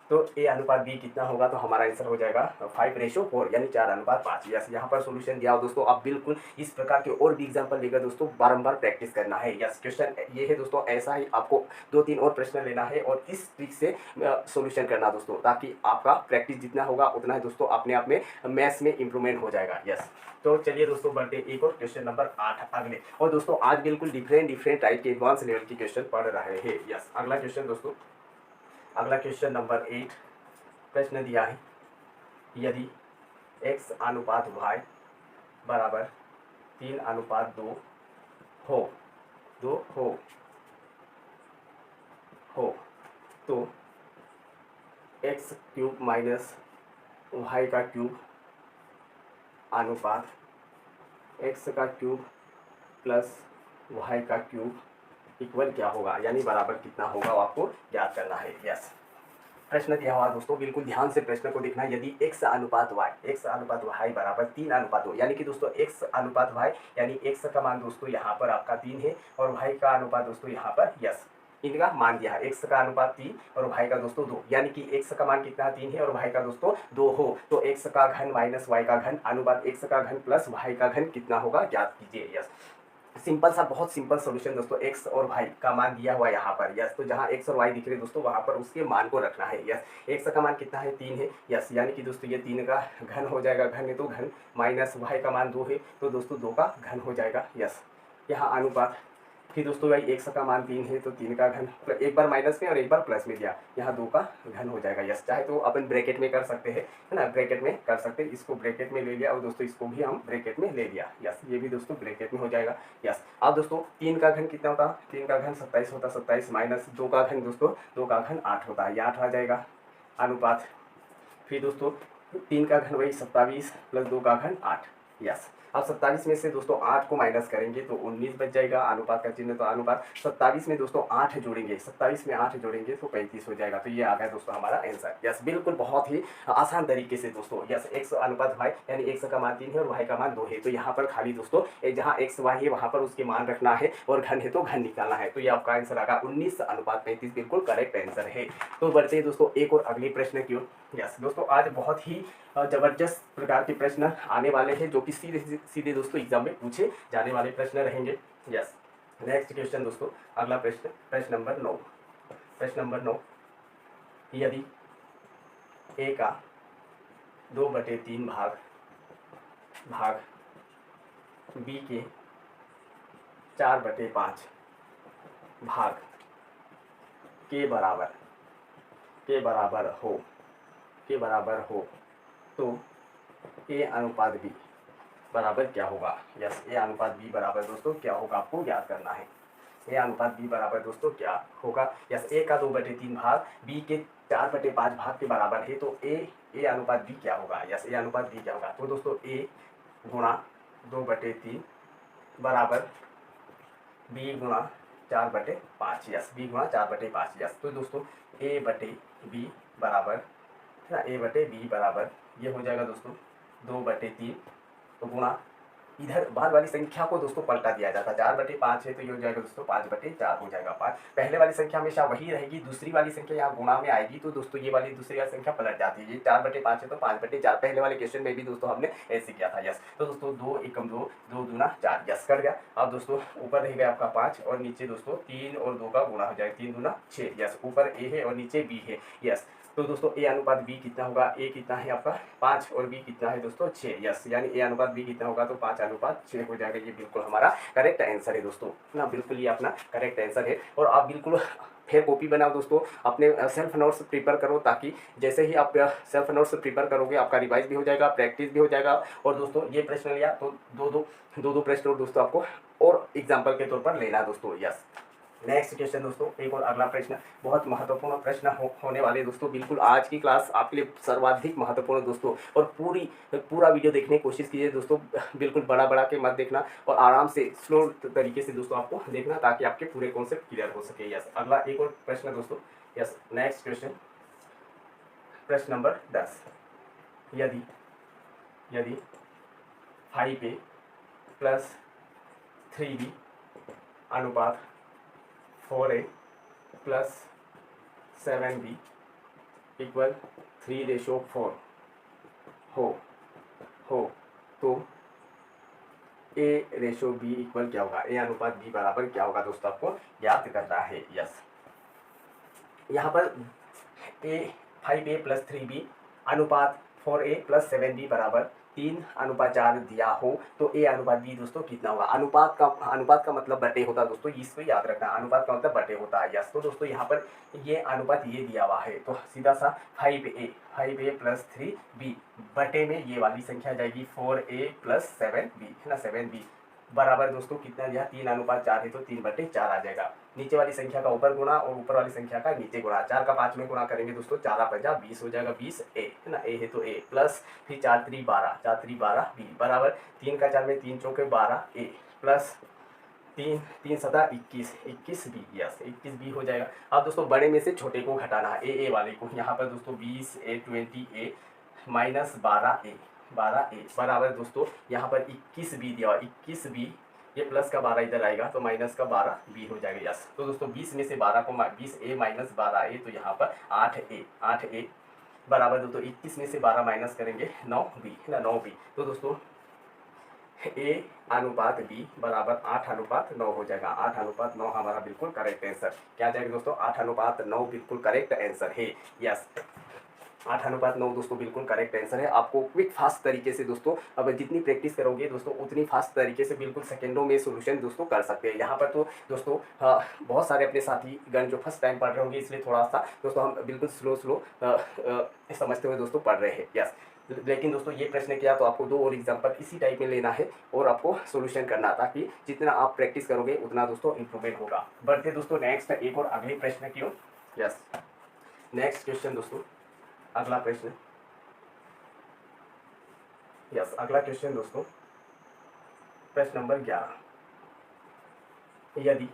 तो ए अनुपात बी कितना होगा, तो हमारा आंसर हो जाएगा 5:4 यानी 4:5। यस, यहाँ पर सॉल्यूशन दिया हो दोस्तों। अब बिल्कुल इस प्रकार के और भी एग्जांपल लेकर दोस्तों बारंबार प्रैक्टिस करना है। यस, क्वेश्चन ये है दोस्तों, ऐसा ही आपको 2-3 और प्रश्न लेना है और इस ट्रिक से सॉल्यूशन करना दोस्तों, ताकि आपका प्रैक्टिस जितना होगा उतना ही दोस्तों अपने आप में मैथ्स में इंप्रूवमेंट हो जाएगा। यस, तो चलिए दोस्तों बढ़ते एक और क्वेश्चन नंबर 8 अगले। और दोस्तों आज बिल्कुल डिफरेंट टाइप के एडवांस लेवल के क्वेश्चन पढ़ रहे हैं। यस, अगला क्वेश्चन दोस्तों, अगला क्वेश्चन नंबर 8 प्रश्न दिया है, यदि x अनुपात y बराबर 3:2 हो तो एक्स क्यूब माइनस वाई का क्यूब अनुपात एक्स का क्यूब प्लस वाई का क्यूब इक्वल क्या होगा, यानी बराबर कितना होगा, वो आपको याद करना है। यस, प्रश्न दिया हुआ दोस्तों, बिल्कुल ध्यान से प्रश्न को देखना। यदि x अनुपात y बराबर 3:2, यानी कि दोस्तों x अनुपात y, यानी x का मान दोस्तों यहाँ पर आपका 3 है और y का अनुपात दोस्तों यहाँ पर यस इनका मान दिया है। x का अनुपात 3 और y का दोस्तों 2, यानी कि x का मान कितना 3 है और y का दोस्तों 2 हो तो x का घन माइनस y का घन अनुपात x का घन प्लस y का घन कितना होगा, ज्ञात कीजिए। यस, सिंपल सा, बहुत सिंपल सॉल्यूशन दोस्तों। x और y का मान दिया हुआ यहाँ पर, यस, तो जहाँ x और y दिख रहे दोस्तों वहाँ पर उसके मान को रखना है। यस, x का मान कितना है 3 है, यस, यानी कि दोस्तों ये 3 का घन हो जाएगा, घन है तो घन, माइनस y का मान 2 है तो दोस्तों 2 का घन हो जाएगा। यस, यहाँ अनुपात, फिर दोस्तों भाई x का मान 3 है तो 3 का घन, एक बार माइनस में और एक बार प्लस में दिया, यहाँ 2 का घन हो जाएगा। यस, चाहे तो अपन ब्रैकेट में कर सकते हैं, है ना, ब्रैकेट में कर सकते हैं, इसको ब्रैकेट में ले लिया और दोस्तों इसको भी हम ब्रैकेट में ले लिया। यस, ये भी दोस्तों ब्रैकेट में हो जाएगा। यस, अब दोस्तों 3 का घन कितना होता, 3 का घन 27 होता, 27 माइनस 2 का घन दोस्तों 2 का घन 8 होता है, ये 8 आ जाएगा अनुपात। फिर दोस्तों 3 का घन वही 27 प्लस 2 का घन 8। यस, अब 27 में से दोस्तों 8 को माइनस करेंगे तो 19 बच जाएगा, अनुपात का चिन्ह तो अनुपात। 27 में दोस्तों 8 जोड़ेंगे, 27 में 8 जोड़ेंगे तो 35 हो जाएगा। तो ये आ गया दोस्तों हमारा आंसर। यस, बिल्कुल बहुत ही आसान तरीके से दोस्तों। यस, x अनुपात y, यानी x का मान 3 है और y का मान 2 है, तो यहाँ पर खाली दोस्तों जहाँ x y है वहाँ पर उसके मान रखना है और घन है तो घन निकालना है। तो ये आपका आंसर आएगा 19:35, बिल्कुल करेक्ट आंसर है। तो बढ़ते हैं दोस्तों एक और अगले प्रश्न की ओर। यस दोस्तों, आज बहुत ही जबरदस्त प्रकार के प्रश्न आने वाले हैं जो कि सीधे सीधे दोस्तों एग्जाम में पूछे जाने वाले प्रश्न रहेंगे। यस, नेक्स्ट क्वेश्चन दोस्तों, अगला प्रश्न, प्रश्न नंबर 9। प्रश्न नंबर 9, यदि a का 2/3 भाग b के 4/5 भाग के बराबर हो तो a अनुपात b बराबर क्या होगा। यस, a अनुपात b बराबर दोस्तों क्या होगा, आपको याद करना है। a अनुपात b बराबर दोस्तों क्या होगा। यस, a का 2/3 भाग b के 4/5 भाग के बराबर है तो a अनुपात b क्या होगा। यस, a अनुपात b क्या होगा, तो दोस्तों a गुणा 2/3 बराबर b गुणा 4/5। यस, b गुणा 4/5। यस, तो दोस्तों a/b बराबर, है ना, a/b बराबर ये हो जाएगा दोस्तों 2/3 तो गुणा, इधर बाद वाली संख्या को दोस्तों पलटा दिया जाता है, 4/5 है तो ये हो जाएगा दोस्तों 5/4 हो जाएगा। 5 पहले वाली संख्या हमेशा वही रहेगी, दूसरी वाली संख्या यहाँ गुणा में आएगी तो दोस्तों ये वाली दूसरी वाली संख्या पलट जाती है। ये 4/5 है तो 5/4, पहले वाले क्वेश्चन में भी दोस्तों हमने ऐसे किया था। यस, तो दोस्तों 2 एकम 2, 2 दूना 4, यस कर गया। अब दोस्तों ऊपर रहेगा आपका 5 और नीचे दोस्तों 3 और 2 का गुणा हो जाएगा, 3 दूना 6। यस, ऊपर a है और नीचे b है। यस, तो दोस्तों a अनुपात b कितना होगा, a कितना है आपका 5 और b कितना है दोस्तों 6। यस, यानी a अनुपात b कितना होगा तो 5:6 हो जाएगा। ये बिल्कुल हमारा करेक्ट आंसर है दोस्तों ना, बिल्कुल ये अपना करेक्ट आंसर है। और आप बिल्कुल फिर कॉपी बनाओ दोस्तों, अपने सेल्फ नोट्स प्रिपेयर करो, ताकि जैसे ही आप सेल्फ नोट्स प्रिपेयर करोगे आपका रिवाइज भी हो जाएगा, प्रैक्टिस भी हो जाएगा। और दोस्तों ये प्रश्न लिया तो दो प्रश्न और दोस्तों आपको और एग्जाम्पल के तौर पर लेना दोस्तों। यस, नेक्स्ट क्वेश्चन दोस्तों, एक और अगला प्रश्न, बहुत महत्वपूर्ण प्रश्न होने वाले दोस्तों। बिल्कुल आज की क्लास आपके लिए सर्वाधिक महत्वपूर्ण दोस्तों, और पूरा वीडियो देखने की कोशिश कीजिए दोस्तों, बिल्कुल बड़ा के मत देखना और आराम से स्लो तरीके से दोस्तों आपको देखना, ताकि आपके पूरे कॉन्सेप्ट क्लियर हो सके। यस, अगला एक और प्रश्न दोस्तों। यस, नेक्स्ट क्वेश्चन, प्रश्न नंबर 10, यदि 5a प्लस 3b अनुपात 4a प्लस 7b इक्वल 3:4 हो तो a/b इक्वल क्या होगा, a अनुपात b बराबर क्या होगा दोस्तों, आपको याद करना है। यस, यहाँ पर 5a प्लस 3b अनुपात 4a प्लस 7b बराबर 3:4 दिया हो तो a अनुपात b दोस्तों कितना होगा। अनुपात का मतलब बटे होता है दोस्तों, इसको याद रखना, अनुपात का मतलब बटे होता है। यस, तो दोस्तों यहाँ पर ये अनुपात ये दिया हुआ है तो सीधा सा 5a प्लस 3b बटे में ये वाली संख्या जाएगी 4a प्लस 7b, है ना, 7b बराबर दोस्तों कितना दिया 3:4 है तो 3/4 आ जाएगा। नीचे वाली संख्या का ऊपर गुणा और ऊपर वाली संख्या का नीचे गुणा। 4 का 5 में गुणा करेंगे दोस्तों, 4×5 = 20 हो जाएगा, 20 ए है ना, ए है तो ए प्लस फिर 4×3 = 12, 4×3 = 12 बी बराबर 3 का 4 में 3 चौके 12 ए प्लस 3×3 = 21, 21 बी, यस 21 बी हो जाएगा। अब दोस्तों बड़े में से छोटे को घटाना है, ए वाले को। यहाँ पर दोस्तों 20 ए 20 ए माइनस 12 ए बराबर दोस्तों यहाँ पर 21 बी दिया हुआ, 21 बी, ये प्लस का 12 इधर आएगा तो माइनस का 12 बी हो जाएगा, यस। तो दोस्तों 20 में से 12 को 20 ए माइनस 12 ए, तो यहाँ पर 8 ए बराबर दोस्तों 21 में से 12 माइनस करेंगे 9 बी है ना, 9 बी। तो दोस्तों A/B बराबर 8:9 हो जाएगा। 8:9 हमारा बिल्कुल करेक्ट आंसर क्या आ जाएगा दोस्तों, 8:9 बिल्कुल करेक्ट आंसर है, यस। 8:9 दोस्तों बिल्कुल करेक्ट आंसर है। आपको क्विक फास्ट तरीके से दोस्तों, अब जितनी प्रैक्टिस करोगे दोस्तों उतनी फास्ट तरीके से बिल्कुल सेकंडों में सॉल्यूशन दोस्तों कर सकते हैं। यहाँ पर तो दोस्तों बहुत सारे अपने साथीगण जो फर्स्ट टाइम पढ़ रहे होंगे, इसलिए थोड़ा सा दोस्तों हम बिल्कुल स्लो समझते हुए दोस्तों पढ़ रहे हैं, यस। लेकिन दोस्तों ये प्रश्न किया तो आपको 2 और एग्जाम्पल इसी टाइप में लेना है और आपको सॉल्यूशन करना, ताकि जितना आप प्रैक्टिस करोगे उतना दोस्तों इंप्रूवमेंट होगा। बढ़ते दोस्तों नेक्स्ट एक और अगले प्रश्न की ओर, यस। नेक्स्ट क्वेश्चन दोस्तों, अगला प्रश्न, यस अगला क्वेश्चन दोस्तों, प्रश्न नंबर 11। यदि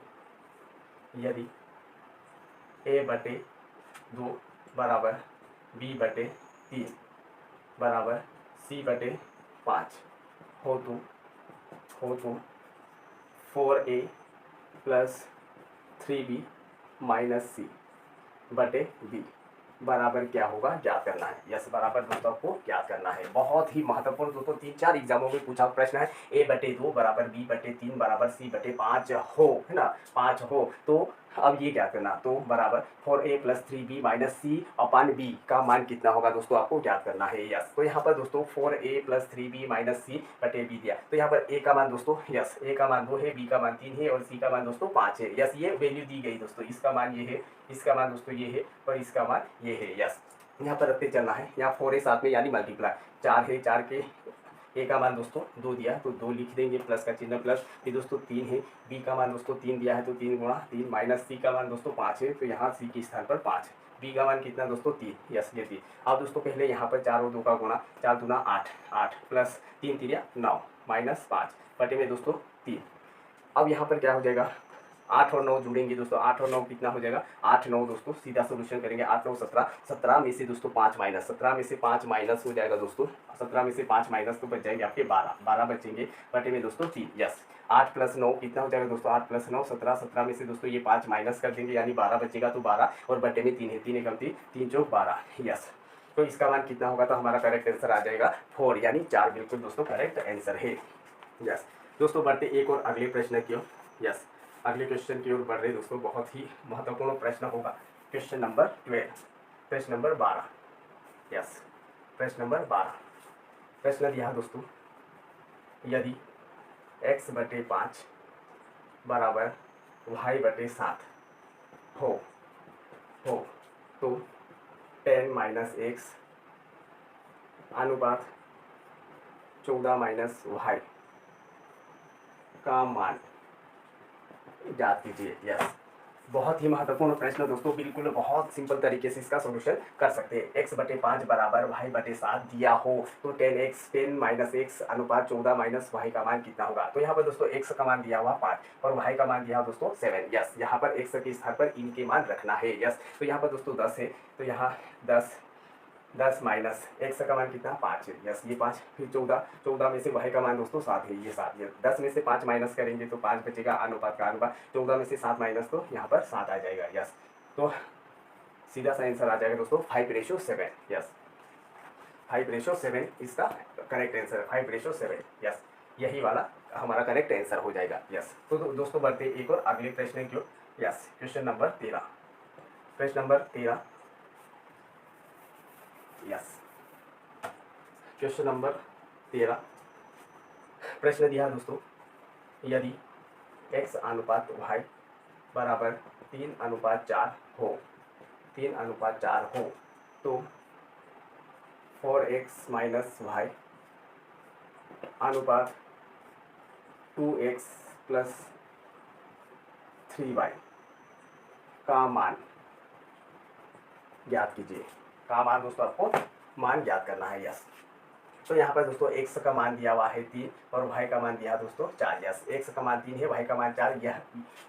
A/2 बराबर B/3 बराबर C/5 हो तो 4A + 3B - C/B बराबर क्या होगा ज्ञात करना है, यस। बराबर दोस्तों आपको ज्ञात करना है। बहुत ही महत्वपूर्ण दोस्तों 3-4 एग्जामों में पूछा प्रश्न है। A/2 बराबर B/3 बराबर C/5 हो, है ना, 5 हो तो अब ये ज्ञात करना, तो बराबर 4A + 3B - C/B का मान कितना होगा दोस्तों आपको ज्ञात करना है, यस। तो यहाँ पर दोस्तों 4A + 3B - C/B दिया, तो यहाँ पर A का मान दोस्तों, यस, A का मान 2 है, B का मान 3 है और C का मान दोस्तों 5 है, यस। ये वैल्यू दी गई दोस्तों, इसका मान ये है, इसका मान दोस्तों ये है और इसका मान ये है, यस। यहाँ पर रखते चलना है। यहाँ 4A साथ में यानी मल्टीप्लाई 4 है, 4 के ए का मान दोस्तों 2 दिया है तो 2 लिख देंगे, प्लस का चिन्ह प्लस, फिर दोस्तों 3 है, बी का मान दोस्तों 3 दिया है तो 3 × 3 माइनस सी का मान दोस्तों 5 है, तो यहाँ सी के स्थान पर 5 है, बी का मान कितना दोस्तों 3, यस ये 3। अब दोस्तों पहले यहाँ पर 4 और 2 का गुणा, 4 दूना 8, 8 प्लस 3 3 9 माइनस 5 बटे में दोस्तों 3। अब यहाँ पर क्या हो जाएगा, 8 और 9 जुड़ेंगे दोस्तों, 8 और 9 कितना हो जाएगा, 8 9 दोस्तों सीधा सोल्यूशन करेंगे, 8 9 17, 17 में से दोस्तों 5 माइनस, 17 में से 5 माइनस हो जाएगा दोस्तों, 17 में से 5 माइनस तो बच जाएंगे आपके 12, 12 बचेंगे बटे में दोस्तों 3, यस। 8 + 9 कितना हो जाएगा दोस्तों, 8 + 9 17, 17 में से दोस्तों ये 5 माइनस कर देंगे यानी 12 बचेगा, तो 12 और बटे में 3 है, 3 एकम 3, 3 चौक 12, यस। तो इसका मान कितना होगा, तो हमारा करेक्ट आंसर आ जाएगा 4 यानी 4 बिल्कुल दोस्तों करेक्ट आंसर है, यस। दोस्तों बढ़ते एक और अगले प्रश्न की ओर, यस। अगले क्वेश्चन की ओर बढ़ रहे दोस्तों, बहुत ही महत्वपूर्ण प्रश्न होगा। क्वेश्चन नंबर 12, प्रश्न नंबर 12, यस। प्रश्न नंबर 12, प्रश्न दिया दोस्तों, यदि x/5 बराबर y/7 हो तो 10 - x अनुपात 14 - y का मान ज्ञात कीजिए, यस। बहुत ही महत्वपूर्ण प्रश्न दोस्तों, बिल्कुल बहुत सिंपल तरीके से इसका सॉल्यूशन कर सकते हैं। x/5 बराबर y/7 दिया हो तो 10 - x अनुपात 14 - y का मान कितना होगा। तो यहाँ पर दोस्तों x का मान दिया हुआ 5 और y का मान दिया हुआ दोस्तों 7, यस। यहाँ पर x के स्थान पर इनके मान रखना है, यस। तो यहाँ पर दोस्तों 10 है तो यहाँ 10 माइनस x का मान कितना 5 है, यस ये 5, फिर 14, 14 में से y का मान दोस्तों 7 है, ये 7, ये 10 में से 5 माइनस करेंगे तो 5 बचेगा, अनुपात का अनुपात 14 में से 7 माइनस तो यहाँ पर 7 आ जाएगा, यस। तो सीधा सा आंसर आ जाएगा दोस्तों 5/7, यस। 5/7 इसका करेक्ट आंसर, 5/7, यस। यही वाला हमारा करेक्ट आंसर हो जाएगा, यस। तो दोस्तों बढ़ते एक और अगले प्रश्न की ओर, यस। क्वेश्चन नंबर 13, प्रश्न नंबर 13, यस। क्वेश्चन नंबर 13, प्रश्न दिया दोस्तों, यदि x अनुपात y बराबर 3:4 हो, 3:4 हो तो 4x - y अनुपात 2x प्लस 3y का मान ज्ञात कीजिए। का मान दोस्तों आपको मान ज्ञात करना है। यस, तो यहाँ पर दोस्तों x का मान दिया हुआ है 3 और y का मान दिया है दोस्तों 4। यस, x का मान 3 है, y का मान 4,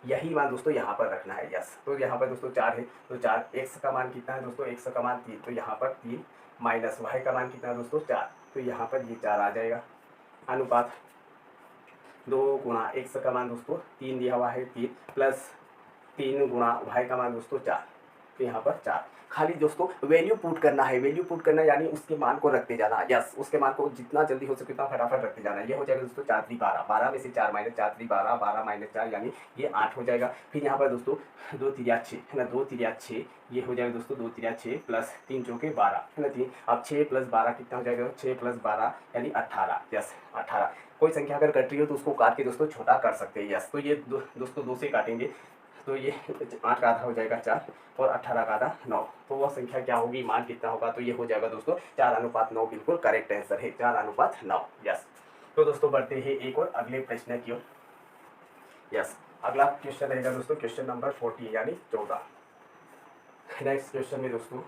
यही मान दोस्तों यहाँ पर रखना है। यस, तो यहाँ पर दोस्तों 4 है, तो 4, x का मान कितना है दोस्तों, x का मान 3, तो यहाँ पर 3 माइनस y का मान कितना है दोस्तों 4, तो यहाँ पर ये 4 आ जाएगा। अनुपात 2 गुणा x का मान दोस्तों 3 दिया हुआ है 3 प्लस 3 गुणा y का मान दोस्तों 4, तो यहाँ पर 4। खाली दोस्तों वैल्यू पुट करना है, वैल्यू पुट करना यानी उसके मान को रखते जाना। यस, उसके मान को जितना जल्दी हो सके उतना फटाफट रखते जाना। ये हो जाएगा दोस्तों 4 3 12, 12 में से 4 माइनस 4 3 12, 12 माइनस 4 यानी ये 8 हो जाएगा। फिर यहाँ पर दोस्तों 2 3 6 है ना, 2 3 6, ये हो जाएगा दोस्तों 2 3 6 प्लस 3 चौके 12 है ना 3। अब 6 प्लस 12 कितना हो जाएगा, 6 प्लस 12 यानी 18। यस 18। कोई संख्या अगर कट रही हो तो उसको काट के दोस्तों छोटा कर सकते हैं। यस, तो ये दोस्तों 2 से काटेंगे तो ये 8 का आधा हो जाएगा 4 और 18 का आधा 9, तो वह संख्या क्या होगी, मान कितना होगा, तो ये हो जाएगा दोस्तों 4:9। बिल्कुल करेक्ट आंसर है 4:9। यस, तो दोस्तों बढ़ते हैं एक और अगले प्रश्न की ओर। यस, अगला क्वेश्चन रहेगा दोस्तों क्वेश्चन नंबर 40 यानी 14। नेक्स्ट क्वेश्चन में दोस्तों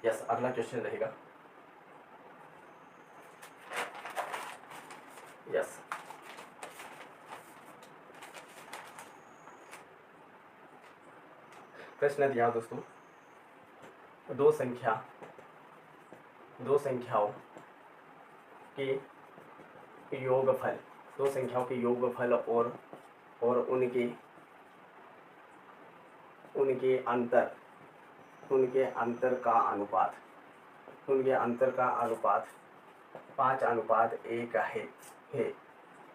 यस अगला क्वेश्चन रहेगा यस प्रश्न दिया दोस्तों, दो संख्याओं के योगफल, दो संख्याओं के योगफल और उनके अंतर का अनुपात 5:1 है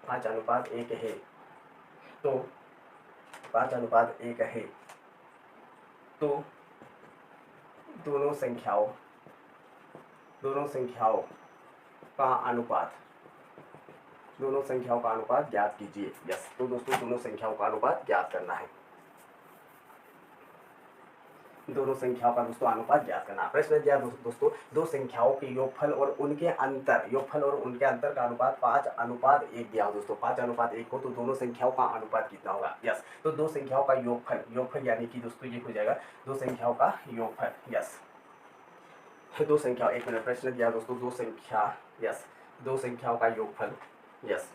5:1 है। तो 5:1 है तो दोनों संख्याओं का अनुपात ज्ञात कीजिए। यस, तो दोस्तों दोनों संख्याओं का अनुपात ज्ञात करना है, दोनों संख्याओं का दोस्तों अनुपात ज्ञात करना। प्रश्न दिया दोस्तों, दो संख्याओं के योगफल और उनके अंतर का अनुपात 5:1 दिया हो दोस्तों। 5:1 हो तो दोनों संख्याओं का अनुपात कितना होगा। यस, तो दो संख्याओं का योगफल यानी कि दोस्तों ये हो जाएगा दो संख्याओं का योगफल। यस, दो संख्या, एक मिनट, प्रश्न दिया दोस्तों दो संख्याओं का योगफल। यस,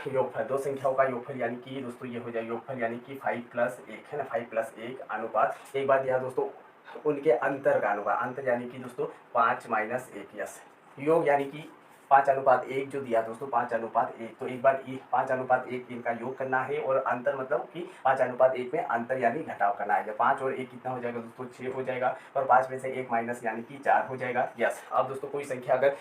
दो संख्याओं का योगफल यानी कि दोस्तों ये हो जाएगा योगफल यानी कि 5+1 है ना, 5+1 अनुपात। एक बार दिया दोस्तों उनके अंतर का अनुपात, अंतर यानी कि दोस्तों 5-1। यस, योग यानी कि 5:1 जो दिया दोस्तों 5:1, तो एक बार 5:1 इनका योग करना है और अंतर मतलब कि 5:1 में अंतर यानी घटाव करना है। 5 और 1 कितना हो जाएगा दोस्तों 6 हो जाएगा और 5 में से 1 माइनस यानी कि 4 हो जाएगा। यस, अब दोस्तों कोई संख्या अगर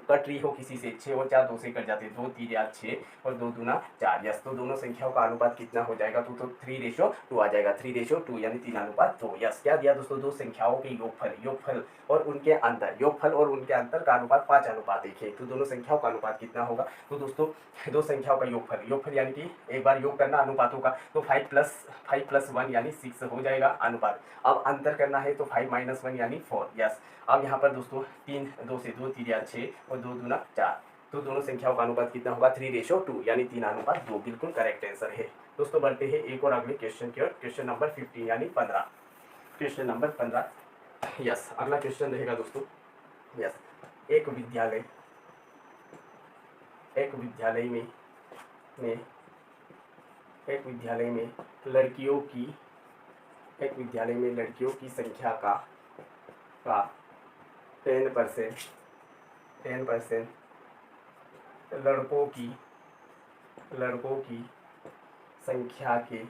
कट रही हो किसी से, 6 और 4 2 से कट जाते हैं, 2 3 6 और 2 दूना 4। यस, तो दोनों संख्याओं का अनुपात कितना हो जाएगा, तो 3:2 आ जाएगा, 3:2 यानी 3:2। यस, क्या दिया दोस्तों, दो संख्याओं के योगफल और उनके अंतर का अनुपात 5:1 है। तो दोनों संख्याओं का अनुपात कितना होगा, तो दोस्तों दो संख्याओं का योगफल यानी कि एक बार योग करना अनुपातों का, तो 5+1 यानी 6 हो जाएगा अनुपात। अब अंतर करना है तो 5-1 यानी 4। यस, अब यहाँ पर दोस्तों 3 2 से 2 3 6 और 2 दूना 4, तो दोनों संख्याओं का अनुपात कितना होगा 3:2 यानी 3:2। बिल्कुल करेक्ट आंसर है। दोस्तों बढ़ते हैं एक और अगले क्वेश्चन की ओर, क्वेश्चन नंबर 15 यानी 15। Question number 15। यस, अगला क्वेश्चन रहेगा दोस्तों। यस, एक विद्यालय में लड़कियों की संख्या का 10%, लड़कों की संख्या के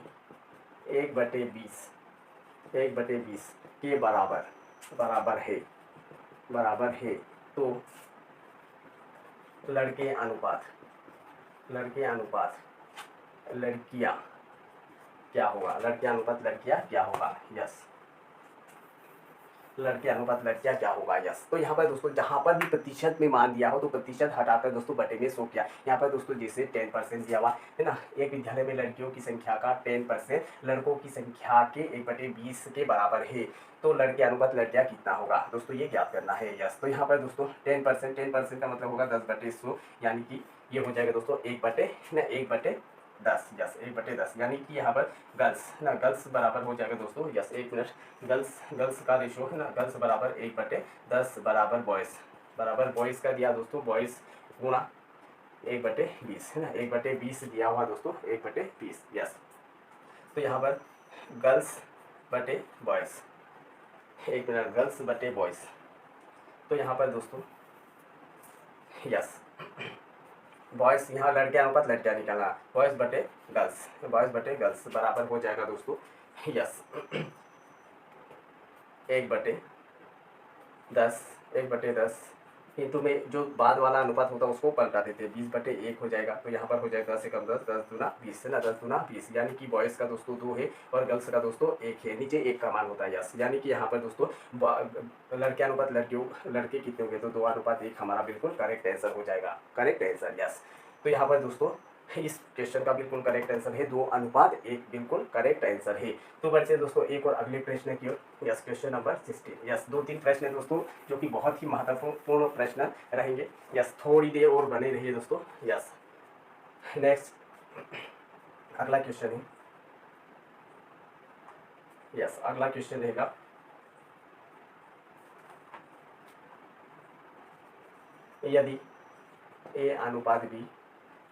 1/20 के बराबर है। तो लड़के अनुपात लड़कियां क्या होगा, लड़कियां क्या होगा। यस, लड़के अनुपात लड़कियां क्या होगा। यस, तो यहाँ पर दोस्तों जहाँ पर भी प्रतिशत में मान दिया हो तो प्रतिशत हटाकर दोस्तों बटे में सो किया। यहाँ पर दोस्तों जैसे 10% दिया हुआ है ना, एक विद्यालय में लड़कियों की संख्या का 10% लड़कों की संख्या के 1/20 के बराबर है, तो लड़के अनुपात लड़कियां कितना होगा दोस्तों, ये ज्ञात करना है। यस, तो यहाँ पर दोस्तों 10% का मतलब होगा 10/100 यानी कि ये हो जाएगा दोस्तों 1/10। यस 1/10, यानी कि यहाँ पर गर्ल्स है ना, गर्ल्स बराबर हो जाएगा दोस्तों, यस एक मिनट, गर्ल्स का रेशो है ना, गर्ल्स बराबर 1/10 बराबर बॉयज़ का दिया दोस्तों, बॉयज़ गुणा 1/20 है ना, 1/20 दिया हुआ दोस्तों, 1/20। यस, तो यहाँ पर गर्ल्स बटे बॉयज़, एक मिनट, गर्ल्स बटे बॉयज़, तो यहाँ पर दोस्तों यस बॉयज़, यहाँ लड़के अनुपात लड़कियाँ निकालना, बॉयज़ बटे गर्ल्स बराबर हो जाएगा दोस्तों, यस 1/10, 1/10 इंटू में जो बाद वाला अनुपात होता है उसको पलटा देते हैं, 20/1 हो जाएगा। तो यहाँ पर हो जाएगा 10 से कम 10, 10 दूना 20 है ना, 10 दूना 20, यानी कि बॉयज़ का दोस्तों 2 है और गर्ल्स का दोस्तों 1 है, नीचे 1 का मान होता है। यस, यानी कि यहाँ पर दोस्तों लड़के अनुपात लड़के कितने हो गए, तो 2:1 हमारा बिल्कुल करेक्ट आंसर हो जाएगा, करेक्ट आंसर। यस, तो यहाँ पर दोस्तों इस क्वेश्चन का बिल्कुल करेक्ट आंसर है 2:1 बिल्कुल करेक्ट आंसर है। तो बढ़ते हैं दोस्तों एक और अगले प्रश्न की ओर। Yes, question number 16। यस, 2-3 प्रश्न है दोस्तों जो कि बहुत ही महत्वपूर्ण प्रश्न रहेंगे। यस, थोड़ी देर और बने रहिए दोस्तों। यस, नेक्स्ट अगला क्वेश्चन है। यस, अगला क्वेश्चन रहेगा, यदि A/B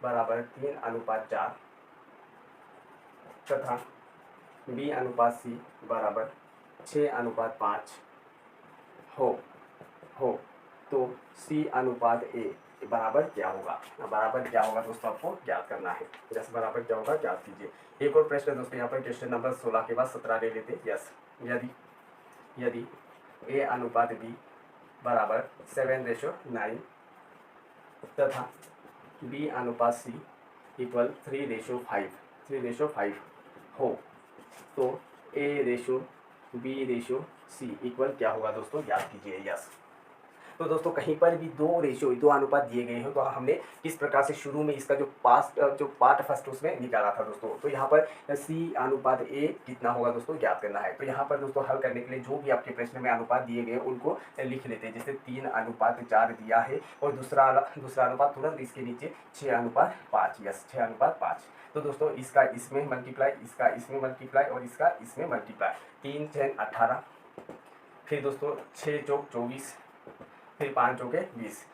बराबर 3:4 तथा B/C बराबर 6:5 हो तो C/A बराबर क्या होगा। बराबर क्या होगा दोस्तों, आपको ज्ञात करना है। यस, बराबर क्या होगा ज्ञात कीजिए। एक और प्रश्न दोस्तों, यहाँ पर क्वेश्चन नंबर 16 के बाद 17 ले लेते। यस, यदि A/B बराबर 7:9 तथा B/C इक्वल 3:5 हो तो A/B/C इक्वल क्या होगा दोस्तों, ज्ञात कीजिए। यस, तो दोस्तों कहीं पर भी दो अनुपात दिए गए हैं तो हमने किस प्रकार से शुरू में इसका जो पार्ट फर्स्ट उसमें निकाला था दोस्तों। तो यहाँ पर C/A कितना होगा दोस्तों, ज्ञात करना है। तो यहाँ पर दोस्तों हल करने के लिए जो भी आपके प्रश्न में अनुपात दिए गए उनको लिख लेते हैं। जैसे 3:4 दिया है और दूसरा अनुपात तुरंत इसके नीचे 6:5। यस, 6:5। तो दोस्तों इसका इसमें मल्टीप्लाई, इसका इसमें मल्टीप्लाई और इसका इसमें मल्टीप्लाई, 3 6 18, फिर दोस्तों 6 चौक 24, फिर 5 चौके 20।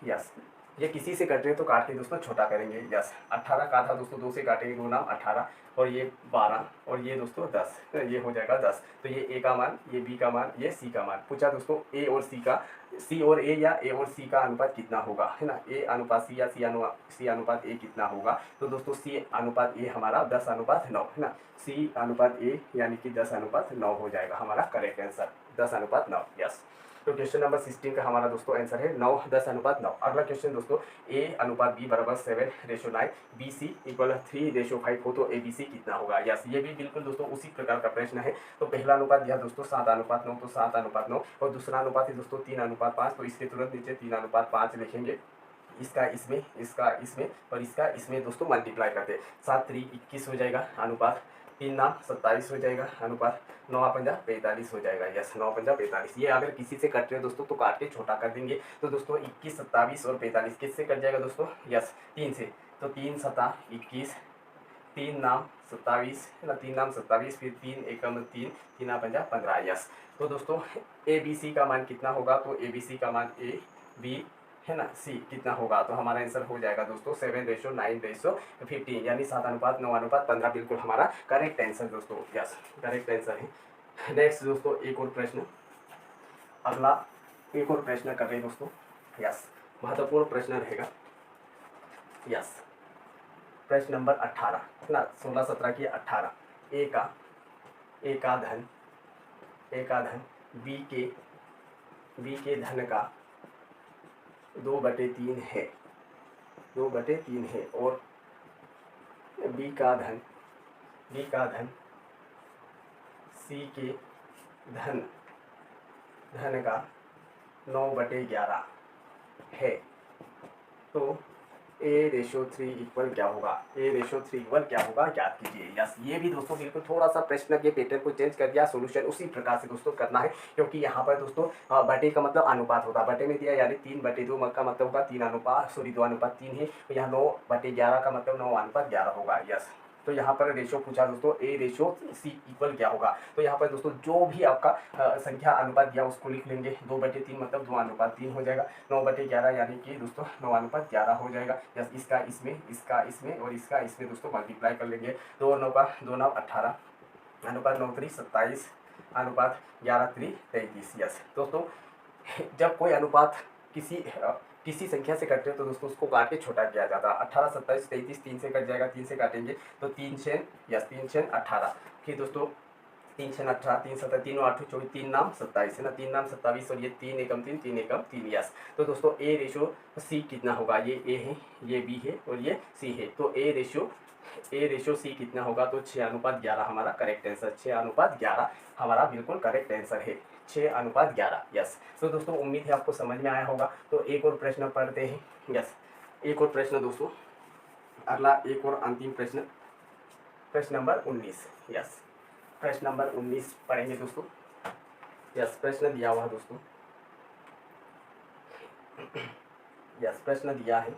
यस, ये किसी से कट रहे हैं तो काट के दोस्तों छोटा करेंगे। यस, 18 का था दोस्तों, 2 से काटेंगे, 2 नाम 18 और ये 12 और ये दोस्तों 10, ये हो जाएगा 10। तो ये A का मान, ये B का मान, ये C का मान। पूछा दोस्तों A और C या A और C का अनुपात कितना होगा, है ना, A/C या C/A कितना होगा। तो दोस्तों C/A हमारा 10:9 है ना, C/A यानी कि 10:9 हो जाएगा हमारा करेक्ट आंसर, 10:9। यस, तो क्वेश्चन नंबर 16 का हमारा दोस्तों आंसर है 9, 10:9। अगला क्वेश्चन दोस्तों, A/B बराबर 7:9, BC इक्वल 3:5 हो तो ABC कितना होगा। यस, ये भी बिल्कुल दोस्तों उसी प्रकार का प्रश्न है। तो पहला अनुपात दिया दोस्तों 7:9, तो 7:9 और दूसरा अनुपात है दोस्तों 3:5। तो इसके तुरंत नीचे 3:5 लिखेंगे, इसका इसमें, इसका इसमें और इसका इसमें दोस्तों मल्टीप्लाई करते, 7 3 21 हो जाएगा अनुपात, 3 नाम 27 हो जाएगा अनुपात, 9 5 45 हो जाएगा। यस, 9 5 45। ये अगर किसी से कट रहे हो दोस्तों तो काट के छोटा कर देंगे। तो दोस्तों 21 27 और 45 किससे कट जाएगा दोस्तों, यस 3 से। तो 3 7 21, 3 नाम 27 है ना, 3 नाम 27, फिर 3 एकम 3, 3 5 15। यस, तो दोस्तों ABC का मान कितना होगा, तो ABC का मान AB है ना, C कितना होगा। तो हमारा आंसर हो जाएगा दोस्तों 7:9:15, यानी 7:9:15 बिल्कुल हमारा करेक्ट आंसर दोस्तों। यस, करेक्ट आंसर है। नेक्स्ट दोस्तों एक और प्रश्न, अगला एक और प्रश्न कर रहे हैं दोस्तों। यस, महत्वपूर्ण प्रश्न रहेगा। यस, प्रश्न नंबर 18 है ना, 16 17 की 18। A का धन B के धन का 2/3 है, 2/3 है और B का धन C के धन का 9/11 है। तो A/3 इक्वल क्या होगा, A/3 इक्वल क्या होगा ज्ञात कीजिए। यस, ये भी दोस्तों बिल्कुल थोड़ा सा प्रश्न के पैटर्न को चेंज कर दिया, सॉल्यूशन उसी प्रकार से दोस्तों करना है, क्योंकि यहाँ पर दोस्तों बटे का मतलब अनुपात होता है, बटे में दिया यानी 3/2 का मतलब होगा 2:3 है, तो यहाँ 9/11 का मतलब 9:11 होगा। यस, तो यहाँ पर रेशो पूछा दोस्तों A/C इक्वल क्या होगा, तो यहाँ पर दोस्तों जो भी आपका संख्या अनुपात दिया उसको लिख लेंगे, 2/3 मतलब 2:3 हो जाएगा, 9/11 यानी कि दोस्तों 9:11 हो जाएगा। यस, इसका इसमें और इसका इसमें दोस्तों मल्टीप्लाई कर लेंगे, 2 9 18 अनुपात 9 3 27 अनुपात 11 3 33। यस दोस्तों, जब कोई अनुपात किसी संख्या से कटते हैं तो दोस्तों उसको काट के छोटा किया जाता है। 18 27 33 3 से कट जाएगा, 3 से काटेंगे तो 3 18, फिर दोस्तों 3 6 18 3 7 3 8 24 3 नाम 27 है ना, 3 नाम 27 और ये 3 एकम 3 3 एकम 3। यस, तो दोस्तों A/C कितना होगा, ये A है, ये B है और ये C है, तो A/C कितना होगा, तो 6:11 हमारा करेक्ट आंसर, 6:11 हमारा बिल्कुल करेक्ट आंसर है, 6:11। यस, तो दोस्तों उम्मीद है आपको समझ में आया होगा। तो एक और प्रश्न पढ़ते हैं। यस, एक और प्रश्न दोस्तों, अगला एक और अंतिम प्रश्न, प्रश्न नंबर 19। यस, प्रश्न नंबर 19 पढ़ेंगे दोस्तों। यस, प्रश्न दिया हुआ दोस्तों, यस प्रश्न दिया है,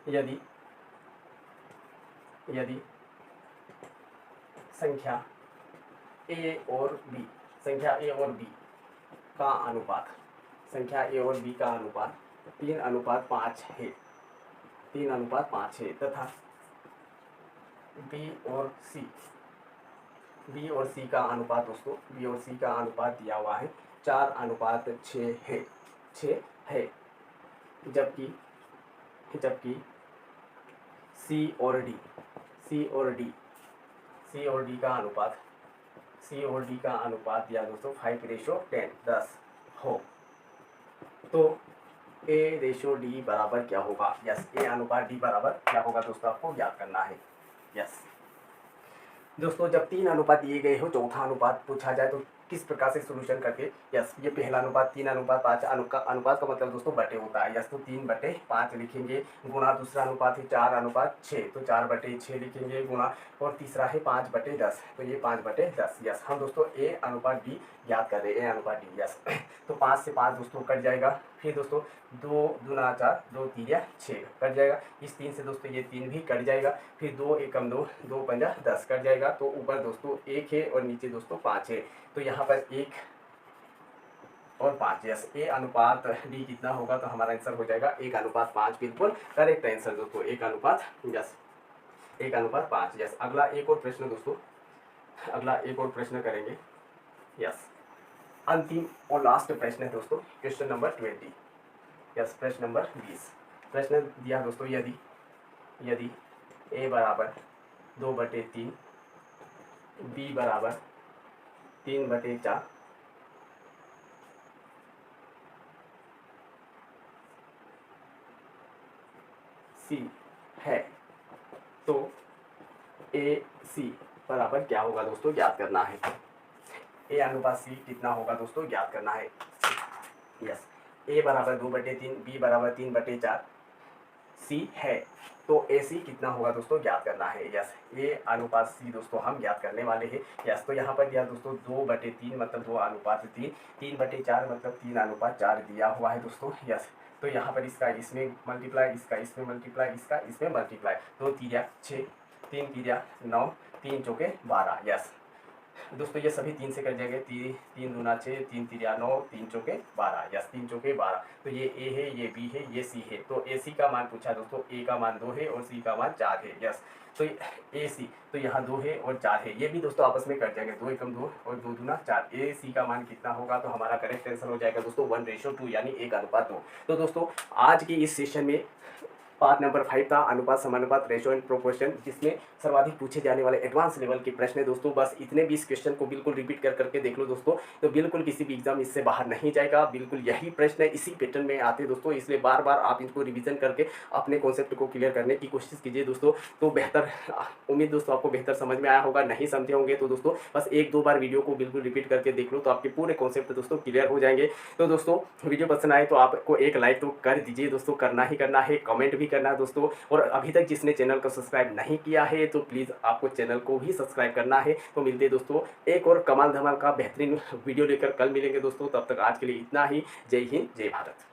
यदि संख्या A और B का अनुपात, संख्या A और B का अनुपात 3:5 है, 3:5 है, तथा B और C का अनुपात दोस्तों, B और C का अनुपात दिया हुआ है 4:6 है, 6 है, जबकि C और D का अनुपात दिया दोस्तों 5:10 10 हो, तो A/D बराबर क्या होगा। यस, A/D बराबर क्या होगा दोस्तों, आपको ज्ञात करना है। यस दोस्तों, जब 3 अनुपात दिए गए हो, चौथा अनुपात पूछा जाए तो किस प्रकार से सोल्यूशन करके। यस, ये पहला अनुपात 3:5 अनुपात का मतलब दोस्तों बटे होता है। यस, तो 3/5 लिखेंगे, गुणा दूसरा अनुपात है 4:6, तो 4/6 लिखेंगे, गुणा और तीसरा है 5/10, तो ये 5/10। यस, हम दोस्तों A/D याद कर रहे हैं, A/D। यस, तो 5 से 5 दोस्तों कट जाएगा, फिर दोस्तों 2 दूना 4, 2 3 6 कट जाएगा, इस 3 से दोस्तों ये 3 भी कट जाएगा, फिर 2 एकम 2, 2 पंजा 10 कट जाएगा, तो ऊपर दोस्तों 1 है और नीचे दोस्तों 5 है, तो यहाँ पर 1 और 5। यस, A/D कितना होगा, तो हमारा आंसर हो जाएगा 1:5, बिल्कुल करेक्ट आंसर दोस्तों, 1:5। यस, अगला एक और प्रश्न दोस्तों, अगला एक और प्रश्न करेंगे। यस, अंतिम और लास्ट प्रश्न है दोस्तों, क्वेश्चन नंबर 20। यस, प्रश्न नंबर 20। प्रश्न दिया दोस्तों, यदि A बराबर 2/3, B बराबर 3/4, C है, तो AC बराबर क्या होगा दोस्तों, ज्ञात करना है। A/C कितना होगा दोस्तों, ज्ञात करना है। यस, A बराबर 2/3, B बराबर 3/4, C है, तो AC कितना होगा दोस्तों, ज्ञात करना है। यस, A/C दोस्तों हम ज्ञात करने वाले हैं। यस, तो यहाँ पर दिया दोस्तों 2/3 मतलब 2:3, 3/4 मतलब 3:4 दिया हुआ है दोस्तों। यस, तो यहाँ पर इसका इसमें मल्टीप्लाई, इसका इसमें मल्टीप्लाई, इसका इसमें मल्टीप्लाई, 2 3 6, 3 3 9, 3 चौके 12। यस दोस्तों, ये सभी 3 से कट जाएंगे, 3 दूना 6, 3 3 9, 3 चौके 12। यस, 3 चौके 12, तो ये A है, ये B है, ये C है, तो AC का मान पूछा दोस्तों, A का मान 2 है और C का मान 4 है। यस, तो AC तो यहाँ 2 है और 4 है, ये भी दोस्तों आपस में कट जाएंगे, 2 एकम 2 और 2 दूना 4। AC का मान कितना होगा, तो हमारा करेक्ट आंसर हो जाएगा दोस्तों 1:2, यानी 1:2। तो दोस्तों आज की इस सेशन में पार्ट नंबर 5 था अनुपात समानुपात रेशो एंड प्रोपोर्शन, जिसमें सर्वाधिक पूछे जाने वाले एडवांस लेवल के प्रश्न है दोस्तों। बस इतने 20 क्वेश्चन को बिल्कुल रिपीट कर करके देख लो दोस्तों, तो बिल्कुल किसी भी एग्जाम इससे बाहर नहीं जाएगा। बिल्कुल यही प्रश्न है, इसी पैटर्न में आते हैं दोस्तों, इसलिए बार बार आप इनको रिवीजन करके अपने कॉन्सेप्ट को क्लियर करने की कोशिश कीजिए दोस्तों। तो बेहतर उम्मीद दोस्तों आपको बेहतर समझ में आया होगा। नहीं समझे होंगे तो दोस्तों बस 1-2 बार वीडियो को बिल्कुल रिपीट करके देख लो, तो आपके पूरे कॉन्सेप्ट दोस्तों क्लियर हो जाएंगे। तो दोस्तों वीडियो पसंद आए तो आपको एक लाइक तो कर दीजिए दोस्तों, करना ही करना है, कमेंट भी करना है दोस्तों। और अभी तक जिसने चैनल को सब्सक्राइब नहीं किया है तो प्लीज़ आपको चैनल को भी सब्सक्राइब करना है। तो मिलते हैं दोस्तों एक और कमाल धमाल का बेहतरीन वीडियो लेकर, कल मिलेंगे दोस्तों। तब तक आज के लिए इतना ही। जय हिंद, जय भारत।